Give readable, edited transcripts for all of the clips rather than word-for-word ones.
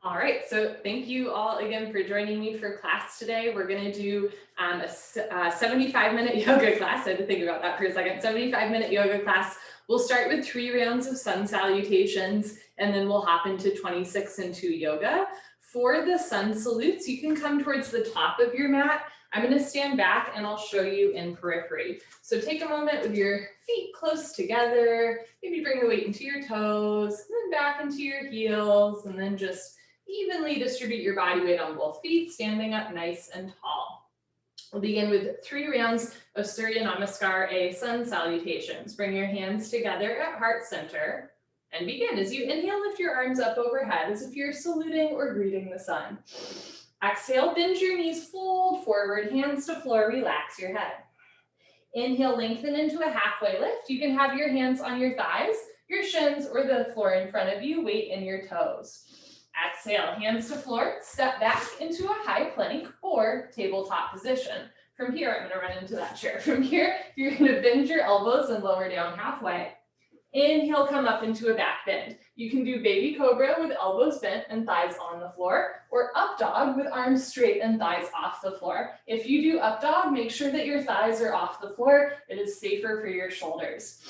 All right, so thank you all again for joining me for class today. We're going to do a 75-minute yoga class. I had to think about that for a second. 75-minute yoga class. We'll start with 3 rounds of sun salutations, and then we'll hop into 26 and 2 yoga. For the sun salutes, you can come towards the top of your mat. I'm going to stand back and I'll show you in periphery. So take a moment with your feet close together, maybe bring the weight into your toes, and then back into your heels, and then just evenly distribute your body weight on both feet, standing up nice and tall. We'll begin with 3 rounds of Surya Namaskar, A sun salutations. Bring your hands together at heart center and begin. As you inhale, lift your arms up overhead as if you're saluting or greeting the sun. Exhale, bend your knees, fold forward, hands to floor, relax your head. Inhale, lengthen into a halfway lift. You can have your hands on your thighs, your shins, or the floor in front of you, weight in your toes. Exhale, hands to floor, step back into a high plank or tabletop position. From here, I'm going to run into that chair. From here, you're going to bend your elbows and lower down halfway. Inhale, come up into a back bend. You can do baby cobra with elbows bent and thighs on the floor, or up dog with arms straight and thighs off the floor. If you do up dog, make sure that your thighs are off the floor. It is safer for your shoulders.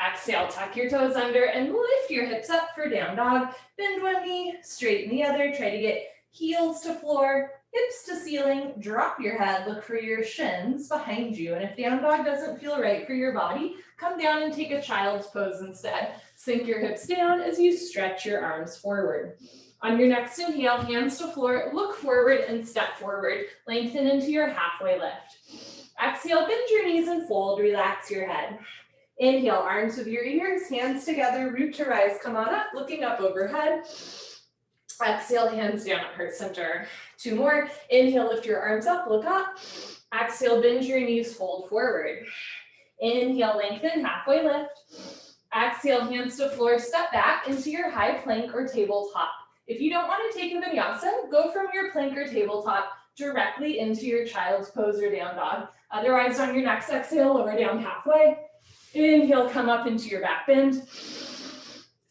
Exhale, tuck your toes under and lift your hips up for down dog. Bend one knee, straighten the other. Try to get heels to floor, hips to ceiling. Drop your head, look for your shins behind you. And if down dog doesn't feel right for your body, come down and take a child's pose instead. Sink your hips down as you stretch your arms forward. On your next inhale, hands to floor, look forward and step forward. Lengthen into your halfway lift. Exhale, bend your knees and fold, relax your head. Inhale, arms with your ears, hands together, root to rise, come on up, looking up overhead. Exhale, hands down at heart center. 2 more. Inhale, lift your arms up, look up. Exhale, bend your knees, fold forward. Inhale, lengthen, halfway lift. Exhale, hands to floor, step back into your high plank or tabletop. If you don't want to take a vinyasa, go from your plank or tabletop directly into your child's pose or down dog. Otherwise, on your next exhale, lower down halfway. Inhale, come up into your back bend.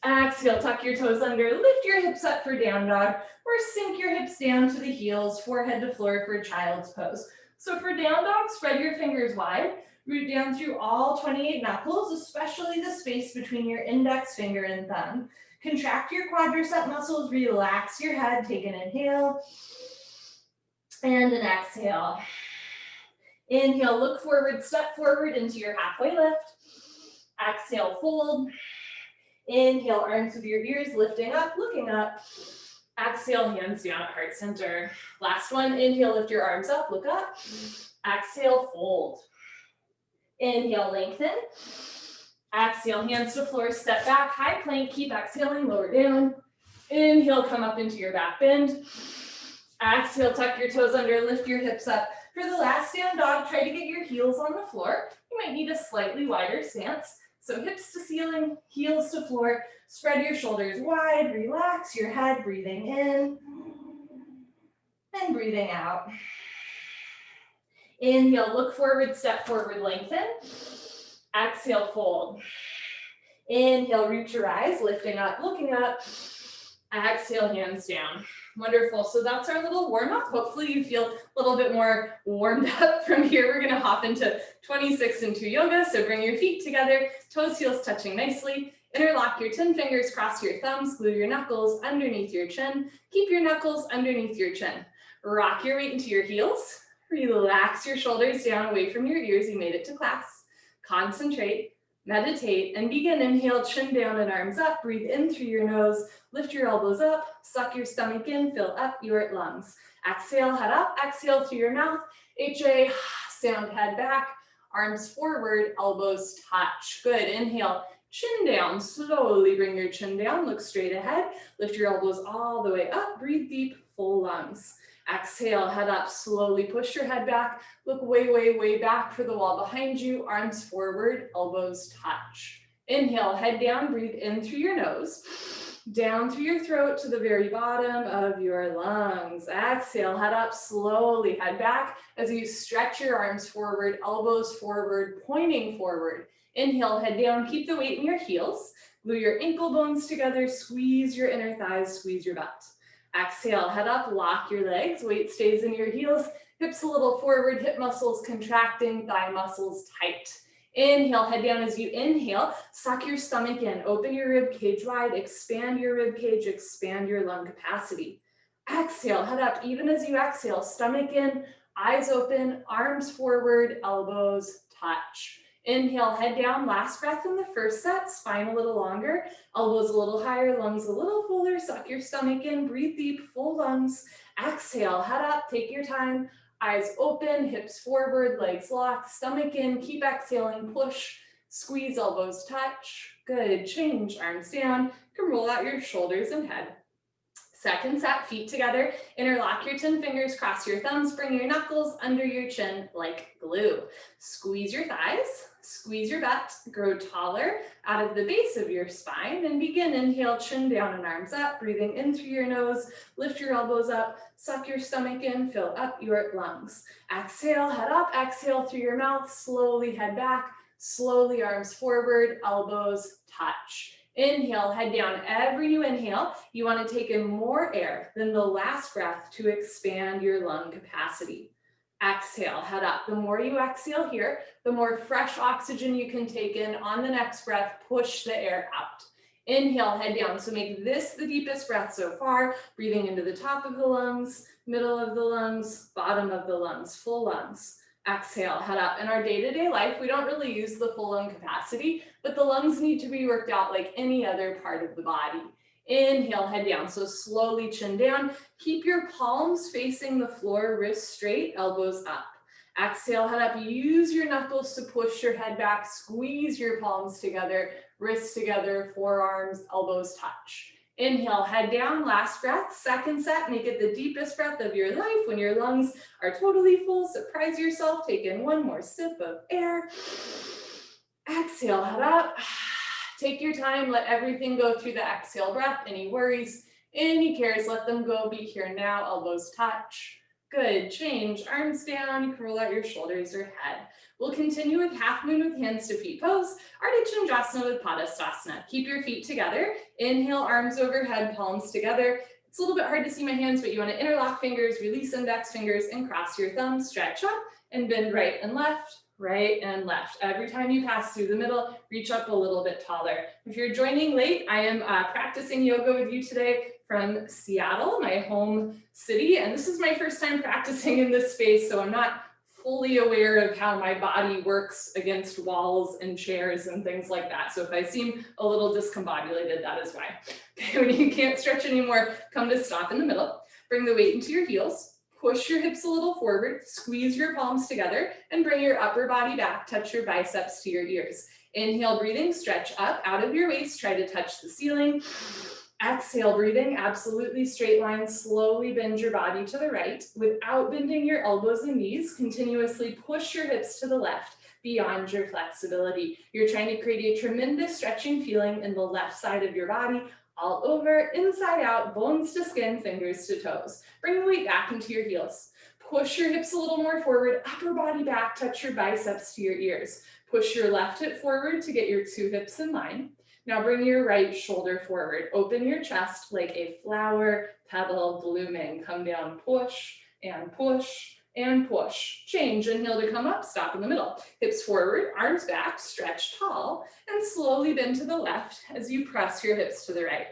Exhale, tuck your toes under, lift your hips up for down dog, or sink your hips down to the heels, forehead to floor for child's pose. So for down dog, spread your fingers wide, root down through all 28 knuckles, especially the space between your index finger and thumb. Contract your quadricep muscles, relax your head, take an inhale, and an exhale. Inhale, look forward, step forward into your halfway lift. Exhale, fold. Inhale, arms with your ears, lifting up, looking up. Exhale, hands down at heart center. Last one, inhale, lift your arms up, look up. Exhale, fold. Inhale, lengthen. Exhale, hands to floor, step back, high plank, keep exhaling, lower down. Inhale, come up into your back bend. Exhale, tuck your toes under, lift your hips up. For the last down dog, try to get your heels on the floor. You might need a slightly wider stance. So hips to ceiling, heels to floor, spread your shoulders wide, relax your head, breathing in and breathing out. Inhale, look forward, step forward, lengthen. Exhale, fold. Inhale, root to rise, lifting up, looking up. Exhale, hands down. Wonderful. So that's our little warm-up. Hopefully you feel a little bit more warmed up. From here, we're going to hop into 26 and 2 yoga. So bring your feet together, toes, heels touching nicely. Interlock your 10 fingers, cross your thumbs, glue your knuckles underneath your chin. Keep your knuckles underneath your chin. Rock your weight into your heels. Relax your shoulders down away from your ears. You made it to class. Concentrate, meditate, and begin. Inhale, chin down and arms up. Breathe in through your nose. Lift your elbows up. Suck your stomach in. Fill up your lungs. Exhale, head up. Exhale through your mouth. HA, sound head back. Arms forward, elbows touch. Good. Inhale, chin down. Slowly bring your chin down. Look straight ahead. Lift your elbows all the way up. Breathe deep, full lungs. Exhale, head up, slowly push your head back. Look way, way, way back for the wall behind you. Arms forward, elbows touch. Inhale, head down, breathe in through your nose. Down through your throat to the very bottom of your lungs. Exhale, head up, slowly head back as you stretch your arms forward, elbows forward, pointing forward. Inhale, head down, keep the weight in your heels. Glue your ankle bones together, squeeze your inner thighs, squeeze your butt. Exhale, head up, lock your legs, weight stays in your heels, hips a little forward, hip muscles contracting, thigh muscles tight. Inhale, head down as you inhale, suck your stomach in, open your rib cage wide, expand your rib cage, expand your lung capacity. Exhale, head up, even as you exhale, stomach in, eyes open, arms forward, elbows touch. Inhale, head down, last breath in the first set, spine a little longer, elbows a little higher, lungs a little fuller, suck your stomach in, breathe deep, full lungs. Exhale, head up, take your time, eyes open, hips forward, legs locked, stomach in, keep exhaling, push, squeeze, elbows touch. Good, change, arms down, you can roll out your shoulders and head. Second set, feet together, interlock your 10 fingers, cross your thumbs, bring your knuckles under your chin like glue. Squeeze your thighs, squeeze your butt, grow taller out of the base of your spine, and begin. Inhale, chin down and arms up, breathing in through your nose, lift your elbows up, suck your stomach in, fill up your lungs. Exhale, head up, exhale through your mouth, slowly head back, slowly arms forward, elbows touch. Inhale, head down. Every new inhale, you want to take in more air than the last breath to expand your lung capacity. Exhale, head up. The more you exhale here, the more fresh oxygen you can take in. On the next breath, push the air out. Inhale, head down. So make this the deepest breath so far, breathing into the top of the lungs, middle of the lungs, bottom of the lungs, full lungs. Exhale, head up. In our day-to-day life, we don't really use the full lung capacity, but the lungs need to be worked out like any other part of the body. Inhale, head down. So slowly chin down. Keep your palms facing the floor, wrists straight, elbows up. Exhale, head up. Use your knuckles to push your head back. Squeeze your palms together, wrists together, forearms, elbows touch. Inhale, head down, last breath. Second set, make it the deepest breath of your life. When your lungs are totally full, surprise yourself. Take in one more sip of air. Exhale, head up. Take your time, let everything go through the exhale breath. Any worries, any cares, let them go. Be here now, elbows touch. Good, change, arms down. You can roll out your shoulders or head. We'll continue with half moon with hands to feet pose, Ardha Chandrasana with Padastasana. Keep your feet together. Inhale, arms overhead, palms together. It's a little bit hard to see my hands, but you want to interlock fingers, release index fingers, and cross your thumbs. Stretch up and bend right and left. Right and left. Every time you pass through the middle, reach up a little bit taller. If you're joining late, I am practicing yoga with you today from Seattle, my home city, and this is my first time practicing in this space, so I'm not fully aware of how my body works against walls and chairs and things like that. So if I seem a little discombobulated, that is why. Okay, when you can't stretch anymore, come to stop in the middle. Bring the weight into your heels. Push your hips a little forward, squeeze your palms together, and bring your upper body back. Touch your biceps to your ears. Inhale, breathing, stretch up out of your waist. Try to touch the ceiling. Exhale, breathing, absolutely straight line. Slowly bend your body to the right. Without bending your elbows and knees, continuously push your hips to the left beyond your flexibility. You're trying to create a tremendous stretching feeling in the left side of your body. All over, inside out, bones to skin, fingers to toes. Bring the weight back into your heels. Push your hips a little more forward, upper body back, touch your biceps to your ears. Push your left hip forward to get your two hips in line. Now bring your right shoulder forward. Open your chest like a flower petal blooming. Come down, push and push and push. Change, inhale to come up, stop in the middle. Hips forward, arms back, stretch tall, and slowly bend to the left as you press your hips to the right.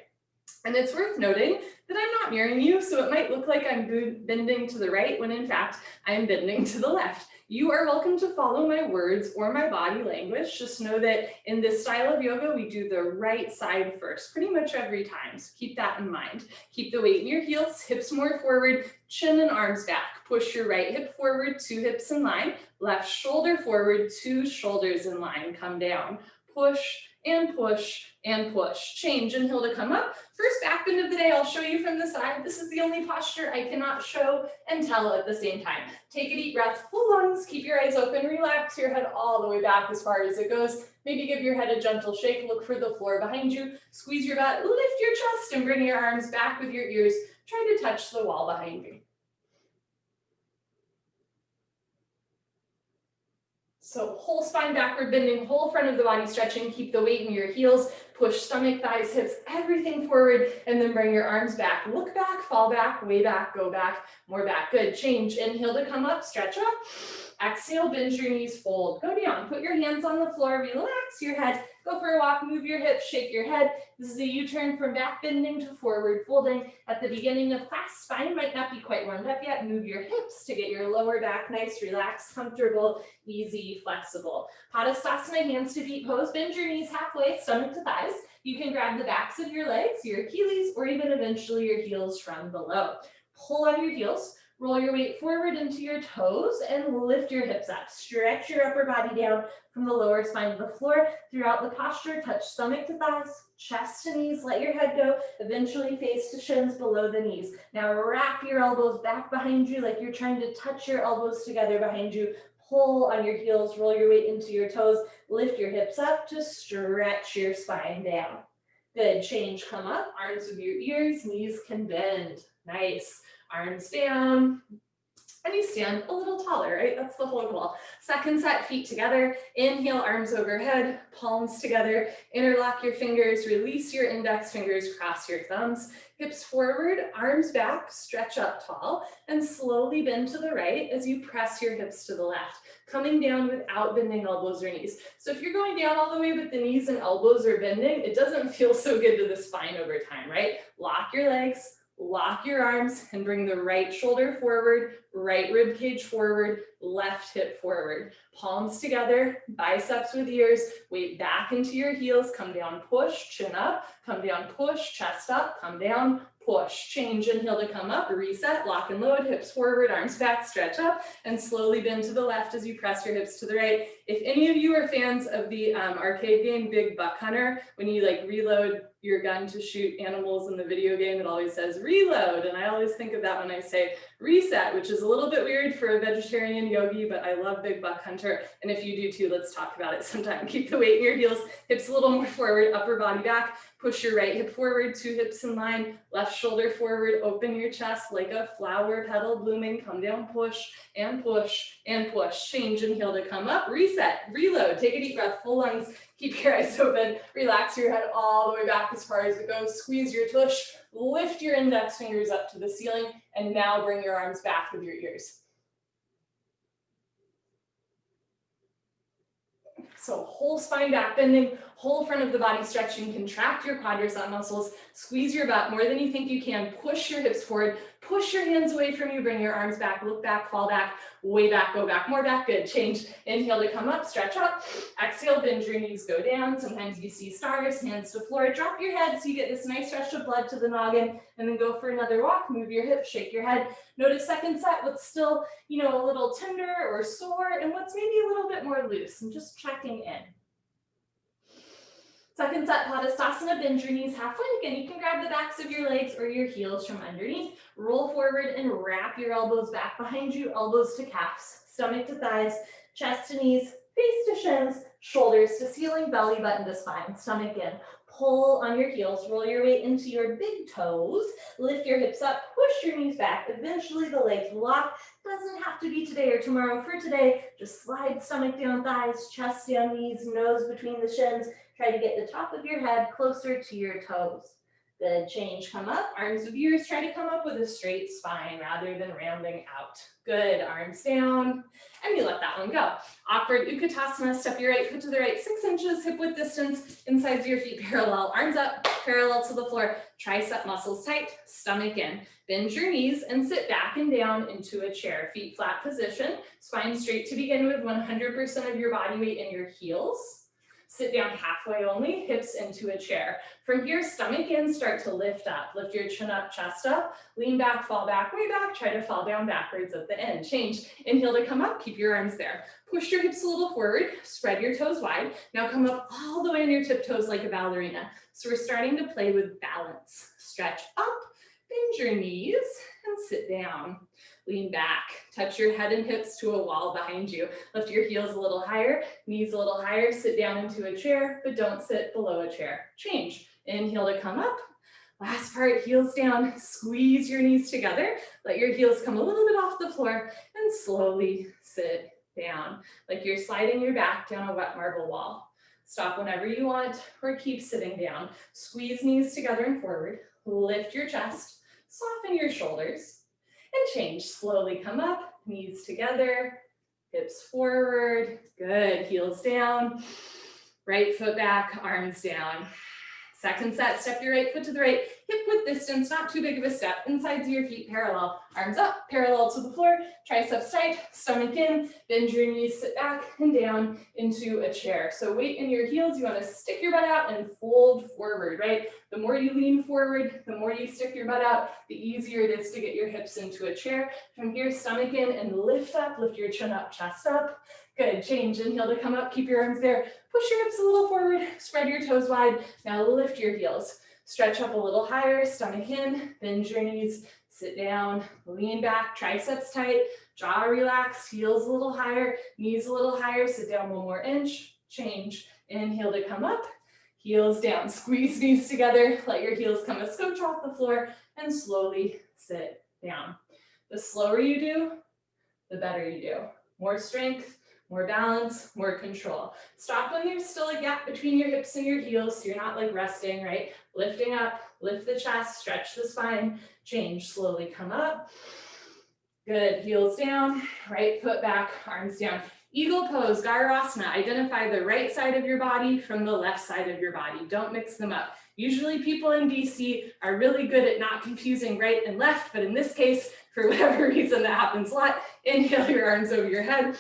And it's worth noting that I'm not mirroring you, so it might look like I'm bending to the right when in fact I am bending to the left. You are welcome to follow my words or my body language. Just know that in this style of yoga, we do the right side first, pretty much every time. So keep that in mind. Keep the weight in your heels, hips more forward, chin and arms back. Push your right hip forward, two hips in line, left shoulder forward, two shoulders in line. Come down, push and push and push. Change, inhale to come up. First back bend of the day, I'll show you from the side. This is the only posture I cannot show and tell at the same time. Take a deep breath, full lungs, keep your eyes open, relax your head all the way back as far as it goes. Maybe give your head a gentle shake, look for the floor behind you, squeeze your butt, lift your chest and bring your arms back with your ears. Try to touch the wall behind you. So whole spine backward bending, whole front of the body stretching, keep the weight in your heels, Push stomach, thighs, hips, everything forward, and then bring your arms back. Look back, fall back, way back, go back, more back. Good, change. Inhale to come up, stretch up. Exhale, bend your knees, fold. Go down, put your hands on the floor, relax your head. Go for a walk, move your hips, shake your head. This is a U-turn from back bending to forward folding. At the beginning of class, spine might not be quite warmed up yet. Move your hips to get your lower back nice, relaxed, comfortable, easy, flexible. Padastasana, hands to feet pose. Bend your knees halfway, stomach to thighs. You can grab the backs of your legs, your Achilles, or even eventually your heels from below. Pull on your heels. Roll your weight forward into your toes and lift your hips up. Stretch your upper body down from the lower spine to the floor. Throughout the posture, touch stomach to thighs, chest to knees, let your head go, eventually face to shins below the knees. Now wrap your elbows back behind you like you're trying to touch your elbows together behind you. Pull on your heels, roll your weight into your toes, lift your hips up to stretch your spine down. Good, change, come up, arms with your ears, knees can bend. Nice. Arms down, and you stand a little taller, right? That's the whole goal. Second set, feet together. Inhale, arms overhead, palms together. Interlock your fingers, release your index fingers, cross your thumbs. Hips forward, arms back, stretch up tall, and slowly bend to the right as you press your hips to the left. Coming down without bending elbows or knees. So if you're going down all the way but the knees and elbows are bending, it doesn't feel so good to the spine over time, right? Lock your legs. Lock your arms and bring the right shoulder forward, right rib cage forward, left hip forward. Palms together, biceps with ears, weight back into your heels, come down, push, chin up, come down, push, chest up, come down, push. Change, inhale to come up, reset, lock and load, hips forward, arms back, stretch up, and slowly bend to the left as you press your hips to the right. If any of you are fans of the arcade game Big Buck Hunter, when you like reload your gun to shoot animals in the video game, it always says reload. And I always think of that when I say reset, which is a little bit weird for a vegetarian yogi, but I love Big Buck Hunter. And if you do too, let's talk about it sometime. Keep the weight in your heels, hips a little more forward, upper body back. Push your right hip forward, two hips in line, left shoulder forward, open your chest like a flower petal blooming, come down, push and push and push. Change, inhale to come up, reset, reload, take a deep breath, full lungs, keep your eyes open, relax your head all the way back as far as it goes, squeeze your tush, lift your index fingers up to the ceiling, and now bring your arms back with your ears. So whole spine back bending, whole front of the body stretching, contract your quadricep muscles, squeeze your butt more than you think you can, push your hips forward, push your hands away from you, bring your arms back, look back, fall back, way back, go back, more back, good. Change, inhale to come up, stretch up, exhale, bend your knees, go down. Sometimes you see stars, hands to floor, drop your head so you get this nice stretch of blood to the noggin, and then go for another walk, move your hips, shake your head. Notice second set, what's still, a little tender or sore, and what's maybe a little bit more loose, and just checking in. Second set, Padastasana, bend your knees halfway. Again, you can grab the backs of your legs or your heels from underneath. Roll forward and wrap your elbows back behind you, elbows to calves, stomach to thighs, chest to knees, face to shins, shoulders to ceiling, belly button to spine, stomach in. Pull on your heels, roll your weight into your big toes, lift your hips up, push your knees back. Eventually the legs lock. Doesn't have to be today or tomorrow. For today, just slide stomach down, thighs, chest down, knees, nose between the shins. Try to get the top of your head closer to your toes. Good, change, come up, arms with ears, try to come up with a straight spine rather than rounding out. Good, arms down, and you let that one go. Awkward Ookatasana, step your right foot to the right, 6 inches, hip width distance, insides of your feet parallel, arms up, parallel to the floor, tricep muscles tight, stomach in. Bend your knees and sit back and down into a chair. Feet flat position, spine straight to begin with, 100% of your body weight in your heels. Sit down halfway only, hips into a chair. From here, stomach in, start to lift up. Lift your chin up, chest up, lean back, fall back, way back, try to fall down backwards at the end. Change, inhale to come up, keep your arms there. Push your hips a little forward, spread your toes wide. Now come up all the way on your tiptoes like a ballerina. So we're starting to play with balance. Stretch up, bend your knees, and sit down. Lean back, touch your head and hips to a wall behind you. Lift your heels a little higher, knees a little higher, sit down into a chair, but don't sit below a chair. Change, inhale to come up. Last part, heels down, squeeze your knees together. Let your heels come a little bit off the floor and slowly sit down, like you're sliding your back down a wet marble wall. Stop whenever you want or keep sitting down. Squeeze knees together and forward. Lift your chest, soften your shoulders, and change. Slowly come up, knees together, hips forward. Good, heels down. Right foot back, arms down. Second set, step your right foot to the right, hip width distance, not too big of a step. Insides of your feet parallel, arms up, parallel to the floor, triceps tight, stomach in, bend your knees, sit back and down into a chair. So weight in your heels, you want to stick your butt out and fold forward, right? The more you lean forward, the more you stick your butt out, the easier it is to get your hips into a chair. From here, stomach in and lift up, lift your chin up, chest up. Good, change, inhale to come up, keep your arms there. Push your hips a little forward, spread your toes wide. Now lift your heels. Stretch up a little higher, stomach in, bend your knees, sit down, lean back, triceps tight, jaw relaxed, heels a little higher, knees a little higher, sit down 1 more inch, change. Inhale to come up, heels down, squeeze knees together, let your heels come a scotch off the floor, and slowly sit down. The slower you do, the better you do. More strength, more balance, more control. Stop when there's still a gap between your hips and your heels, so you're not like resting, right? Lifting up, lift the chest, stretch the spine, change, slowly come up. Good, heels down, right foot back, arms down. Eagle pose, Gyarasana. Identify the right side of your body from the left side of your body. Don't mix them up. Usually people in DC are really good at not confusing right and left, but in this case, for whatever reason that happens a lot, inhale your arms over your head.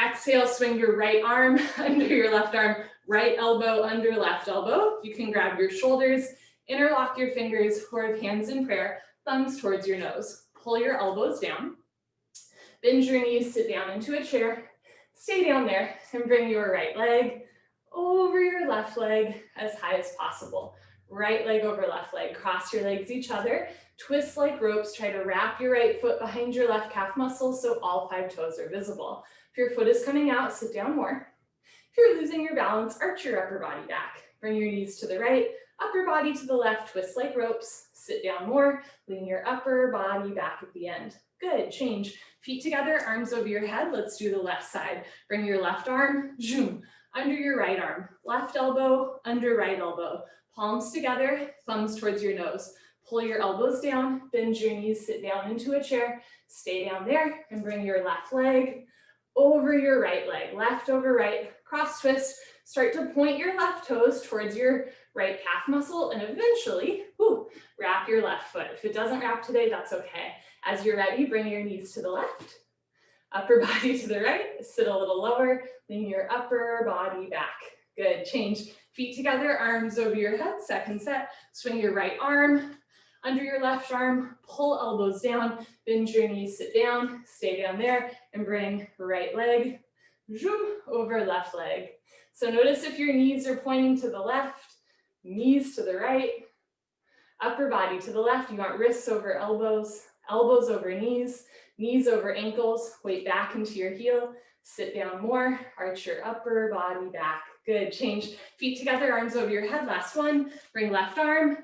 Exhale, swing your right arm under your left arm, right elbow under left elbow. You can grab your shoulders, interlock your fingers, or have hands in prayer, thumbs towards your nose. Pull your elbows down. Bend your knees, sit down into a chair. Stay down there and bring your right leg over your left leg as high as possible. Right leg over left leg. Cross your legs each other. Twist like ropes. Try to wrap your right foot behind your left calf muscles so all 5 toes are visible. If your foot is coming out, sit down more. If you're losing your balance, arch your upper body back. Bring your knees to the right, upper body to the left, twist like ropes, sit down more, lean your upper body back at the end. Good, change. Feet together, arms over your head. Let's do the left side. Bring your left arm, zoom, under your right arm. Left elbow, under right elbow. Palms together, thumbs towards your nose. Pull your elbows down, bend your knees, sit down into a chair. Stay down there and bring your left leg over your right leg, left over right, cross twist. Start to point your left toes towards your right calf muscle and eventually wrap your left foot. If it doesn't wrap today, that's okay. As you're ready, bring your knees to the left, upper body to the right, sit a little lower, lean your upper body back. Good, change. Feet together, arms over your head. Second set, swing your right arm under your left arm, pull elbows down, bend your knees, sit down, stay down there, and bring right leg zoom, over left leg. So notice if your knees are pointing to the left, knees to the right, upper body to the left. You want wrists over elbows, elbows over knees, knees over ankles, weight back into your heel, sit down more, arch your upper body back. Good, change. Feet together, arms over your head. Last one, bring left arm,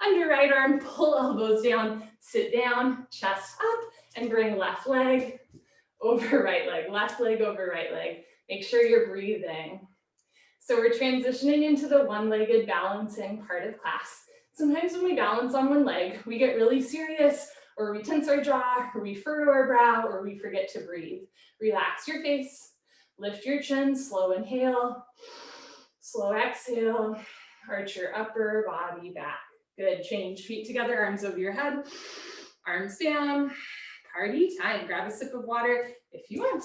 under right arm, pull elbows down, sit down, chest up, and bring left leg over right leg, left leg over right leg. Make sure you're breathing. So we're transitioning into the one-legged balancing part of class. Sometimes when we balance on one leg, we get really serious, or we tense our jaw, or we furrow our brow, or we forget to breathe. Relax your face, lift your chin, slow inhale, slow exhale, arch your upper body back. Good, change. Feet together, arms over your head, arms down. Party time. Grab a sip of water if you want.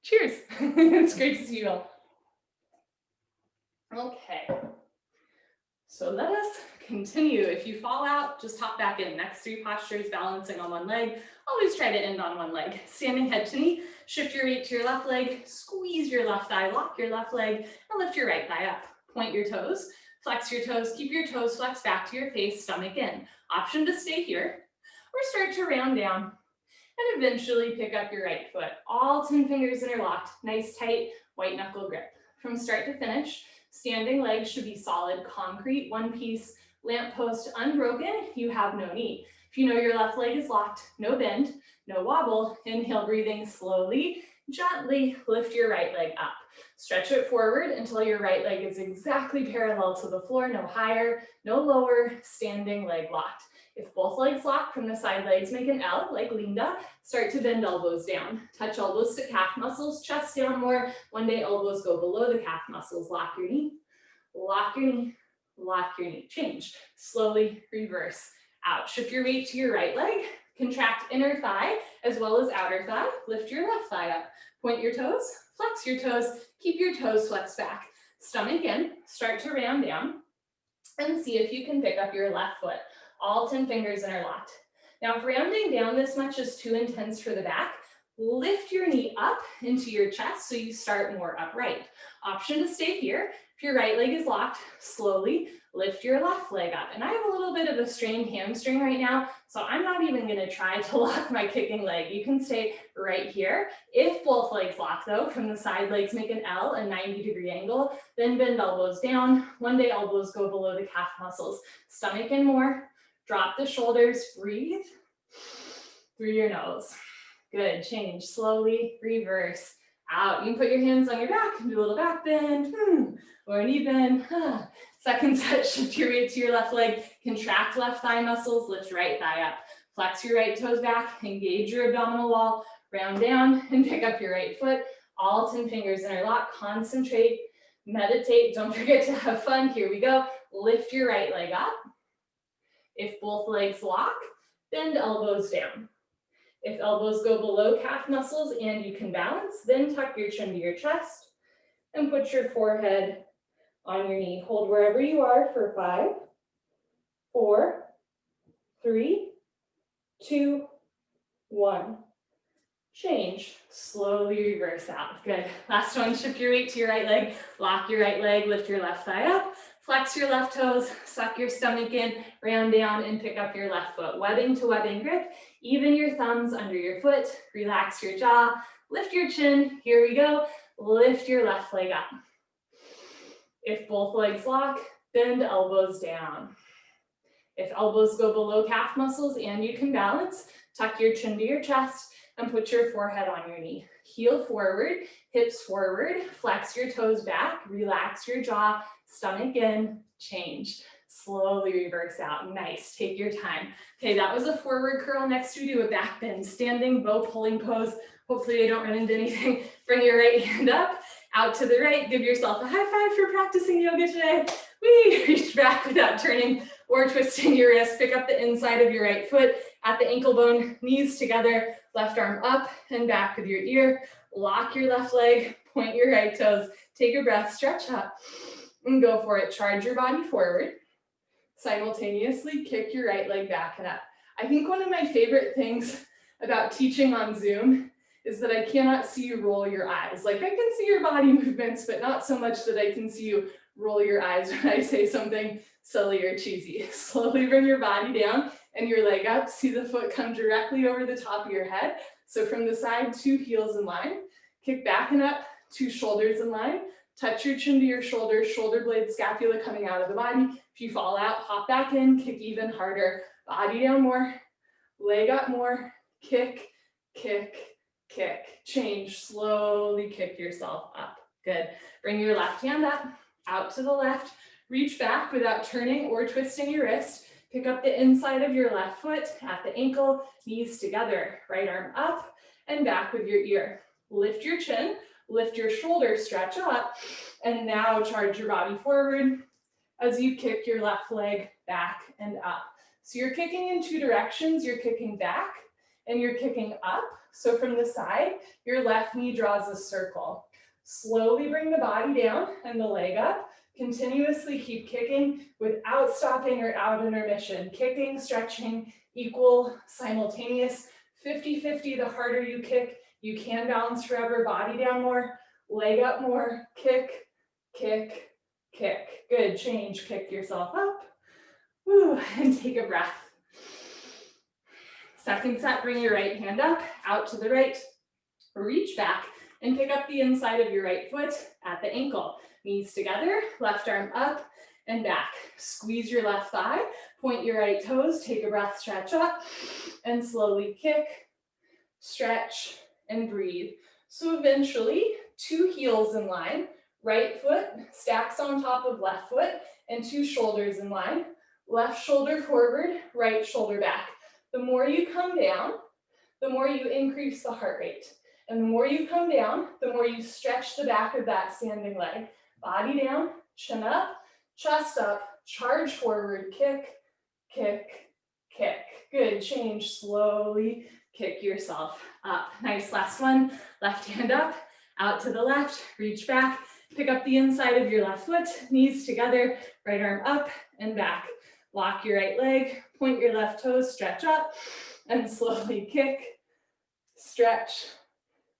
Cheers. It's great to see you all. Okay. So let us continue. If you fall out, just hop back in. Next 3 postures, balancing on one leg. Always try to end on one leg. Standing head to knee, shift your weight to your left leg, squeeze your left thigh, lock your left leg, and lift your right thigh up. Point your toes, flex your toes, keep your toes flexed back to your face, stomach in. Option to stay here, or start to round down, and eventually pick up your right foot. All 10 fingers interlocked, nice tight white knuckle grip. From start to finish, standing legs should be solid concrete, one piece, lamppost unbroken, you have no knee. If you know your left leg is locked, no bend, no wobble. Inhale, breathing slowly. Gently lift your right leg up. Stretch it forward until your right leg is exactly parallel to the floor, no higher, no lower, standing leg locked. If both legs lock from the side legs, make an L like Linda. Start to bend elbows down. Touch elbows to calf muscles, chest down more. One day elbows go below the calf muscles. Lock your knee, lock your knee, lock your knee. Change. Slowly reverse out. Shift your weight to your right leg. Contract inner thigh as well as outer thigh. Lift your left thigh up. Point your toes, flex your toes, keep your toes flexed back. Stomach in, start to round down, and see if you can pick up your left foot. All 10 fingers interlocked. Now, if rounding down this much is too intense for the back, lift your knee up into your chest so you start more upright. Option to stay here. If your right leg is locked, slowly lift your left leg up. And I have a little bit of a strained hamstring right now, so I'm not even gonna try to lock my kicking leg. You can stay right here. If both legs lock though, from the side legs make an L, a 90-degree angle, then bend elbows down. One day elbows go below the calf muscles. Stomach in more, drop the shoulders, breathe through your nose. Good, change, slowly reverse out. You can put your hands on your back and do a little back bend, or an knee bend. Second set, shift your weight to your left leg, contract left thigh muscles, lift right thigh up. Flex your right toes back, engage your abdominal wall, round down and pick up your right foot. All 10 fingers interlock, concentrate, meditate. Don't forget to have fun. Here we go. Lift your right leg up. If both legs lock, bend elbows down. If elbows go below calf muscles and you can balance, then tuck your chin to your chest and put your forehead on your knee. Hold wherever you are for 5, 4, 3, 2, 1. Change. Slowly reverse out. Good. Last one, shift your weight to your right leg. Lock your right leg, lift your left thigh up. Flex your left toes, suck your stomach in, round down and pick up your left foot. Webbing to webbing grip. Even your thumbs under your foot. Relax your jaw. Lift your chin. Here we go. Lift your left leg up. If both legs lock, bend elbows down. If elbows go below calf muscles and you can balance, tuck your chin to your chest and put your forehead on your knee. Heel forward, hips forward, flex your toes back, relax your jaw, stomach in, change. Slowly reverse out. Nice, take your time. Okay, that was a forward curl. Next we do a back bend, standing bow pulling pose. Hopefully I don't run into anything. Bring your right hand up, out to the right. Give yourself a high five for practicing yoga today. Whee! Reach back without turning or twisting your wrist. Pick up the inside of your right foot at the ankle bone, knees together, left arm up and back with your ear. Lock your left leg, point your right toes. Take a breath, stretch up and go for it. Charge your body forward. Simultaneously kick your right leg back and up. I think one of my favorite things about teaching on Zoom is that I cannot see you roll your eyes. Like I can see your body movements, but not so much that I can see you roll your eyes when I say something silly or cheesy. Slowly bring your body down and your leg up. See the foot come directly over the top of your head. So from the side, 2 heels in line. Kick back and up, 2 shoulders in line. Touch your chin to your shoulders, shoulder blade, scapula coming out of the body. If you fall out, hop back in, kick even harder. Body down more, leg up more, kick, kick, kick. Change, slowly kick yourself up. Good. Bring your left hand up, out to the left. Reach back without turning or twisting your wrist. Pick up the inside of your left foot at the ankle, knees together. Right arm up and back with your ear. Lift your chin, lift your shoulders, stretch up, and now charge your body forward as you kick your left leg back and up. So you're kicking in 2 directions. You're kicking back and you're kicking up. So from the side, your left knee draws a circle. Slowly bring the body down and the leg up. Continuously keep kicking without stopping or out intermission. Kicking, stretching, equal, simultaneous, 50-50. The harder you kick, you can balance forever. Body down more, leg up more, kick, kick, kick. Good, change, kick yourself up. Woo, and take a breath. Second set, bring your right hand up, out to the right. Reach back and pick up the inside of your right foot at the ankle. Knees together, left arm up and back. Squeeze your left thigh, point your right toes, take a breath, stretch up, and slowly kick, stretch, and breathe. So eventually, 2 heels in line, right foot stacks on top of left foot, and 2 shoulders in line. Left shoulder forward, right shoulder back. The more you come down, the more you increase the heart rate. And the more you come down, the more you stretch the back of that standing leg. Body down, chin up, chest up, charge forward, kick, kick, kick. Good, change slowly, kick yourself up. Nice, last one, left hand up, out to the left, reach back, pick up the inside of your left foot, knees together, right arm up and back. Lock your right leg, point your left toes, stretch up, and slowly kick, stretch,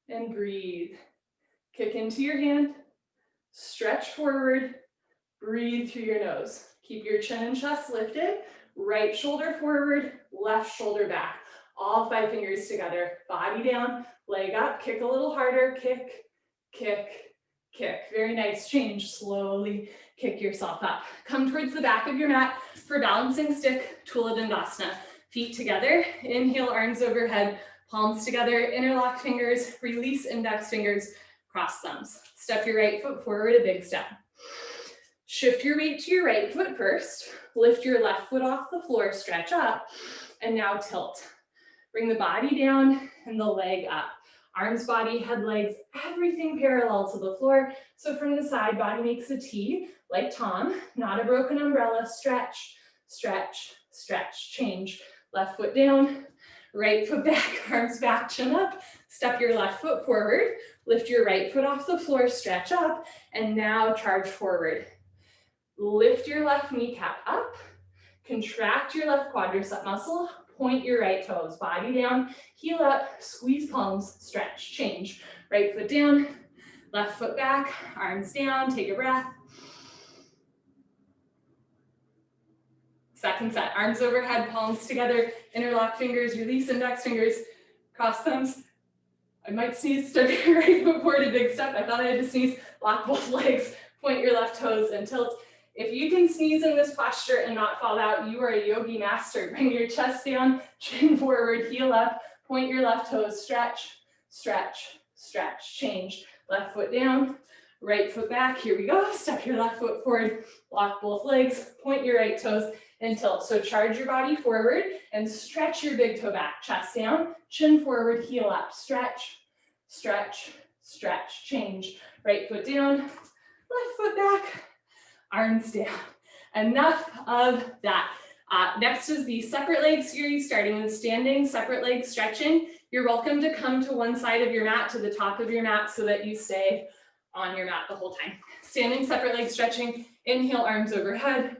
and breathe. Kick into your hand, stretch forward, breathe through your nose. Keep your chin and chest lifted, right shoulder forward, left shoulder back. All 5 fingers together, body down, leg up, kick a little harder, kick, kick, kick. Very nice, change, slowly kick yourself up. Come towards the back of your mat for balancing stick, Dandasana. Feet together, inhale, arms overhead, palms together, interlock fingers, release index fingers, cross thumbs. Step your right foot forward, a big step. Shift your weight to your right foot first, lift your left foot off the floor, stretch up, and now tilt. Bring the body down and the leg up. Arms, body, head, legs, everything parallel to the floor. So from the side, body makes a T, like Tom, not a broken umbrella. Stretch, stretch, stretch, change. Left foot down, right foot back, arms back, chin up. Step your left foot forward, lift your right foot off the floor, stretch up, and now charge forward. Lift your left kneecap up, contract your left quadricep muscle, point your right toes, body down, heel up, squeeze palms, stretch, change. Right foot down, left foot back, arms down, take a breath. Second set, arms overhead, palms together, interlock fingers, release index fingers, cross thumbs. I might sneeze, step your right foot forward, a big step. I thought I had to sneeze, lock both legs, point your left toes and tilt. If you can sneeze in this posture and not fall out, you are a yogi master. Bring your chest down, chin forward, heel up, point your left toes, stretch, stretch, stretch, change. Left foot down, right foot back, here we go. Step your left foot forward, lock both legs, point your right toes and tilt. So charge your body forward and stretch your big toe back, chest down, chin forward, heel up, stretch, stretch, stretch, change. Right foot down, left foot back, arms down. Enough of that. Next is the separate leg series, starting with standing, separate leg stretching. You're welcome to come to one side of your mat, to the top of your mat, so that you stay on your mat the whole time. Standing, separate leg stretching. Inhale, arms overhead.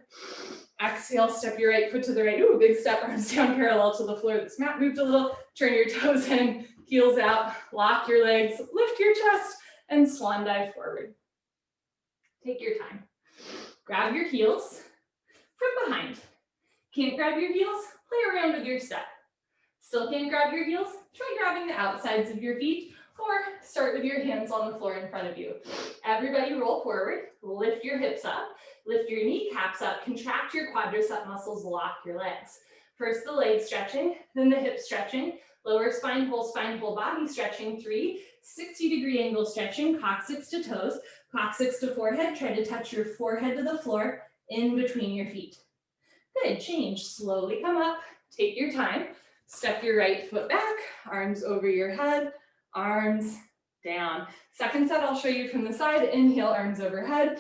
Exhale, step your right foot to the right. Ooh, big step, arms down parallel to the floor. This mat moved a little. Turn your toes in, heels out, lock your legs, lift your chest, and swan dive forward. Take your time. Grab your heels from behind. Can't grab your heels? Play around with your step. Still can't grab your heels? Try grabbing the outsides of your feet, or start with your hands on the floor in front of you. Everybody roll forward, lift your hips up, lift your kneecaps up, contract your quadricep muscles, lock your legs. First the leg stretching, then the hip stretching, lower spine, whole body stretching. 3, 60-degree angle stretching, coccyx to toes, coccyx to forehead. Try to touch your forehead to the floor in between your feet. Good, change. Slowly come up, take your time. Step your right foot back, arms over your head, arms down. Second set, I'll show you from the side. Inhale, arms overhead.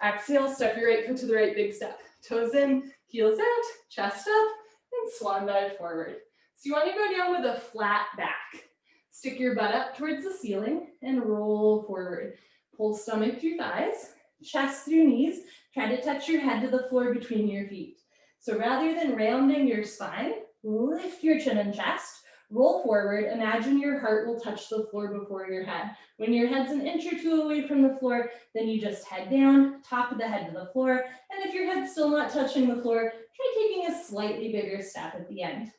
Exhale, step your right foot to the right, big step. Toes in, heels out, chest up, and swan dive forward. So you want to go down with a flat back. Stick your butt up towards the ceiling and roll forward. Pull stomach through thighs, chest through knees. Try to touch your head to the floor between your feet. So rather than rounding your spine, lift your chin and chest, roll forward. Imagine your heart will touch the floor before your head. When your head's an inch or 2 away from the floor, then you just head down, top of the head to the floor. And if your head's still not touching the floor, try taking a slightly bigger step at the end.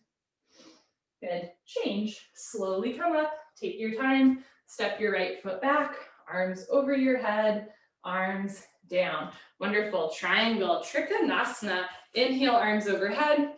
Good. Change. Slowly come up, take your time, step your right foot back, arms over your head, arms down. Wonderful. Triangle, Trikanasana. Inhale, arms overhead.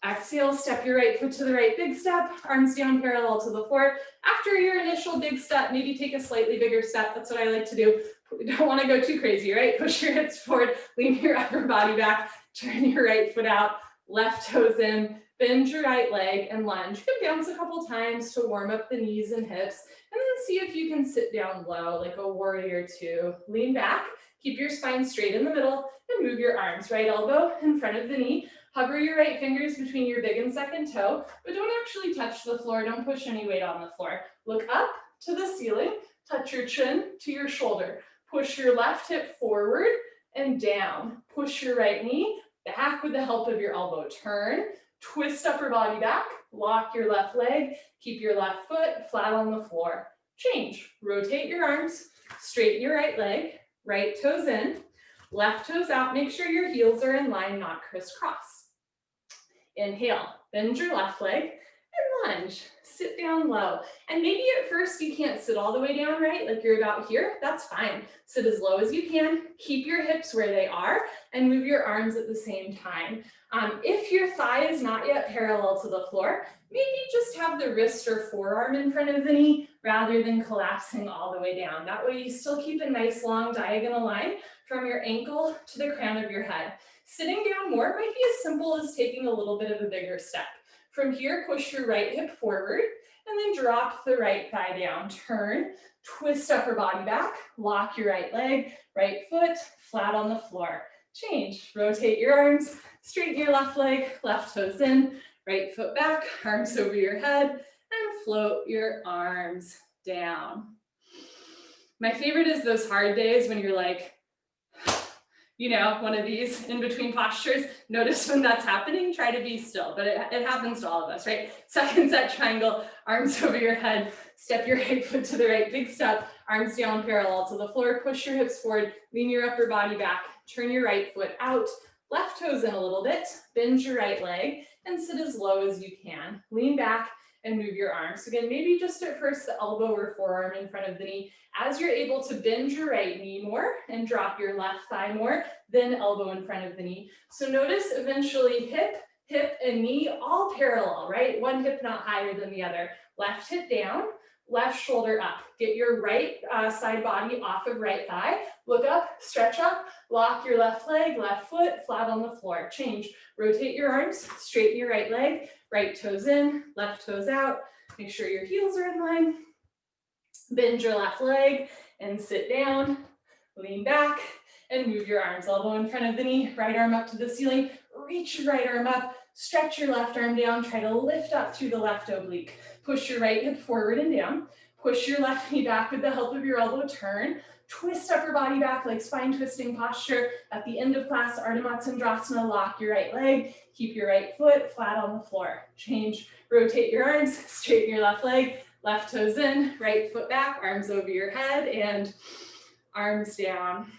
Exhale, step your right foot to the right, big step, arms down parallel to the floor. After your initial big step, maybe take a slightly bigger step. That's what I like to do. We don't want to go too crazy, right? Push your hips forward, lean your upper body back, turn your right foot out, left toes in, bend your right leg and lunge. You can bounce a couple times to warm up the knees and hips, and then see if you can sit down low like a warrior two. Lean back, keep your spine straight in the middle, and move your arms. Right elbow in front of the knee. Hover your right fingers between your big and second toe, but don't actually touch the floor. Don't push any weight on the floor. Look up to the ceiling, touch your chin to your shoulder. Push your left hip forward and down. Push your right knee back with the help of your elbow. Turn, twist upper body back, lock your left leg, keep your left foot flat on the floor. Change, rotate your arms, straighten your right leg, right toes in, left toes out. Make sure your heels are in line, not crisscross. Inhale, bend your left leg and lunge. Sit down low. And maybe at first you can't sit all the way down, right? Like you're about here, that's fine. Sit as low as you can, keep your hips where they are, and move your arms at the same time. If your thigh is not yet parallel to the floor, maybe just have the wrist or forearm in front of the knee rather than collapsing all the way down. That way you still keep a nice long diagonal line from your ankle to the crown of your head. Sitting down more might be as simple as taking a little bit of a bigger step. From here, push your right hip forward and then drop the right thigh down. Turn, twist upper body back, lock your right leg, right foot flat on the floor. Change, rotate your arms, straighten your left leg, left toes in, right foot back, arms over your head, and float your arms down. My favorite is those hard days when you're like, you know, one of these in between postures. Notice when that's happening, try to be still, but it happens to all of us, right? Second set triangle, arms over your head, step your right foot to the right, big step, arms down parallel to the floor, push your hips forward, lean your upper body back, turn your right foot out, left toes in a little bit, bend your right leg, and sit as low as you can. Lean back and move your arms. Again, maybe just at first the elbow or forearm in front of the knee. As you're able to bend your right knee more and drop your left thigh more, then elbow in front of the knee. So notice eventually hip, and knee all parallel, right? One hip not higher than the other. Left hip down, left shoulder up. Get your right side body off of right thigh. Look up, stretch up, lock your left leg, left foot flat on the floor. Change, rotate your arms, straighten your right leg, right toes in, left toes out. Make sure your heels are in line. Bend your left leg and sit down. Lean back and move your arms. Elbow in front of the knee, right arm up to the ceiling. Reach your right arm up, stretch your left arm down. Try to lift up through the left oblique. Push your right hip forward and down. Push your left knee back with the help of your elbow. Turn. Twist upper body back like spine twisting posture. At the end of class, Ardha Matsyendrasana, lock your right leg. Keep your right foot flat on the floor. Change, rotate your arms, straighten your left leg, left toes in, right foot back, arms over your head, and arms down.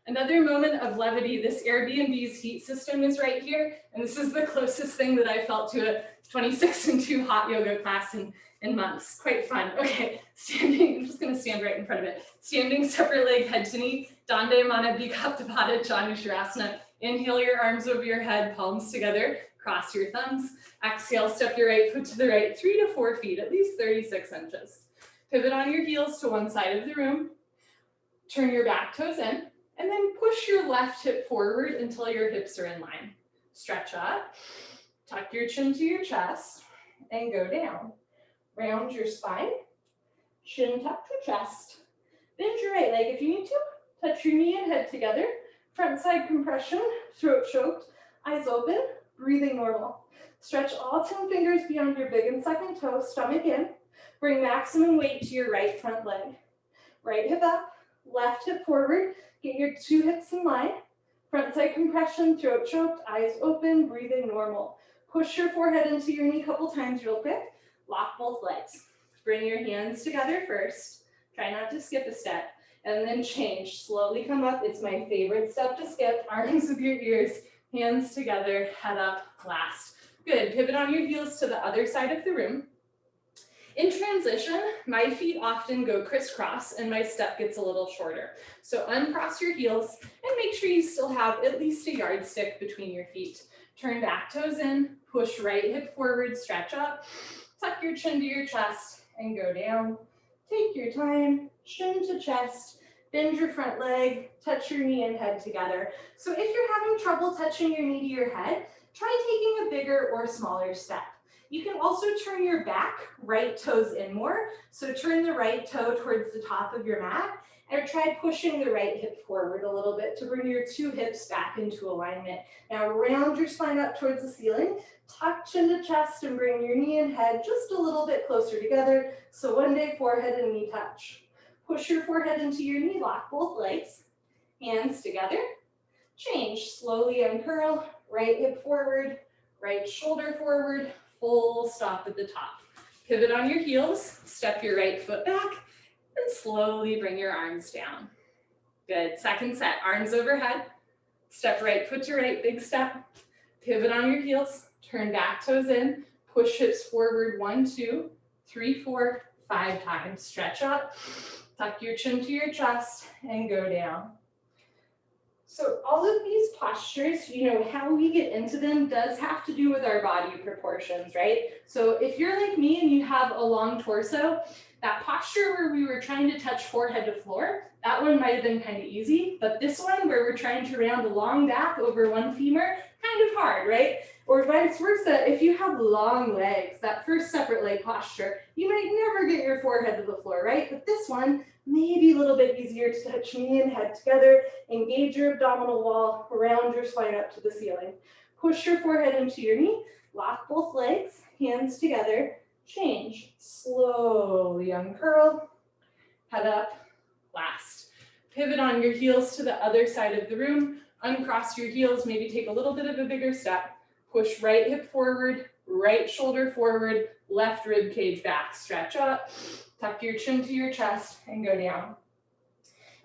Another moment of levity, this Airbnb's heat system is right here, and this is the closest thing that I felt to a 26-2 hot yoga class in months. Quite fun. Okay, standing, I'm just gonna stand right in front of it. Standing separate leg, head to knee, Dande Mana Bikapapada Gyarasana. Inhale your arms over your head, palms together, cross your thumbs. Exhale, step your right foot to the right, 3 to 4 feet, at least 36 inches. Pivot on your heels to one side of the room. Turn your back toes in. And then push your left hip forward until your hips are in line. Stretch up, tuck your chin to your chest, and go down. Round your spine, chin tuck to chest. Bend your right leg if you need to. Touch your knee and head together. Front side compression, throat choked, eyes open, breathing normal. Stretch all 10 fingers beyond your big and second toe, stomach in. Bring maximum weight to your right front leg. Right hip up, left hip forward. Get your 2 hips in line. Front side compression, throat choked, eyes open, breathing normal. Push your forehead into your knee a couple times real quick. Lock both legs. Bring your hands together first. Try not to skip a step. And then change. Slowly come up. It's my favorite step to skip. Arms with your ears, hands together, head up, last. Good. Pivot on your heels to the other side of the room. In transition, my feet often go crisscross and my step gets a little shorter. So uncross your heels and make sure you still have at least a yardstick between your feet. Turn back toes in, push right hip forward, stretch up, tuck your chin to your chest and go down. Take your time, chin to chest, bend your front leg, touch your knee and head together. So if you're having trouble touching your knee to your head, try taking a bigger or smaller step. You can also turn your back, right toes in more. So turn the right toe towards the top of your mat and try pushing the right hip forward a little bit to bring your two hips back into alignment. Now round your spine up towards the ceiling, tuck chin to chest and bring your knee and head just a little bit closer together. So one day forehead and knee touch. Push your forehead into your knee, lock both legs, hands together. Change, slowly uncurl, right hip forward, right shoulder forward, full stop at the top. Pivot on your heels, step your right foot back, and slowly bring your arms down. Good, second set, arms overhead, step right foot to right, big step. Pivot on your heels, turn back toes in, push hips forward 1, 2, 3, 4, 5 times. Stretch up, tuck your chin to your chest, and go down. So all of these postures, how we get into them does have to do with our body proportions, right? So if you're like me and you have a long torso, that posture where we were trying to touch forehead to floor, that one might have been kind of easy, but this one where we're trying to round a long back over one femur, kind of hard, right? Or vice versa, if you have long legs, that first separate leg posture, you might never get your forehead to the floor, right? But this one, maybe a little bit easier to touch knee and head together, engage your abdominal wall, round your spine up to the ceiling. Push your forehead into your knee, lock both legs, hands together, change, slowly uncurl, head up, last. Pivot on your heels to the other side of the room, uncross your heels, maybe take a little bit of a bigger step, push right hip forward, right shoulder forward, left rib cage back, stretch up, tuck your chin to your chest and go down.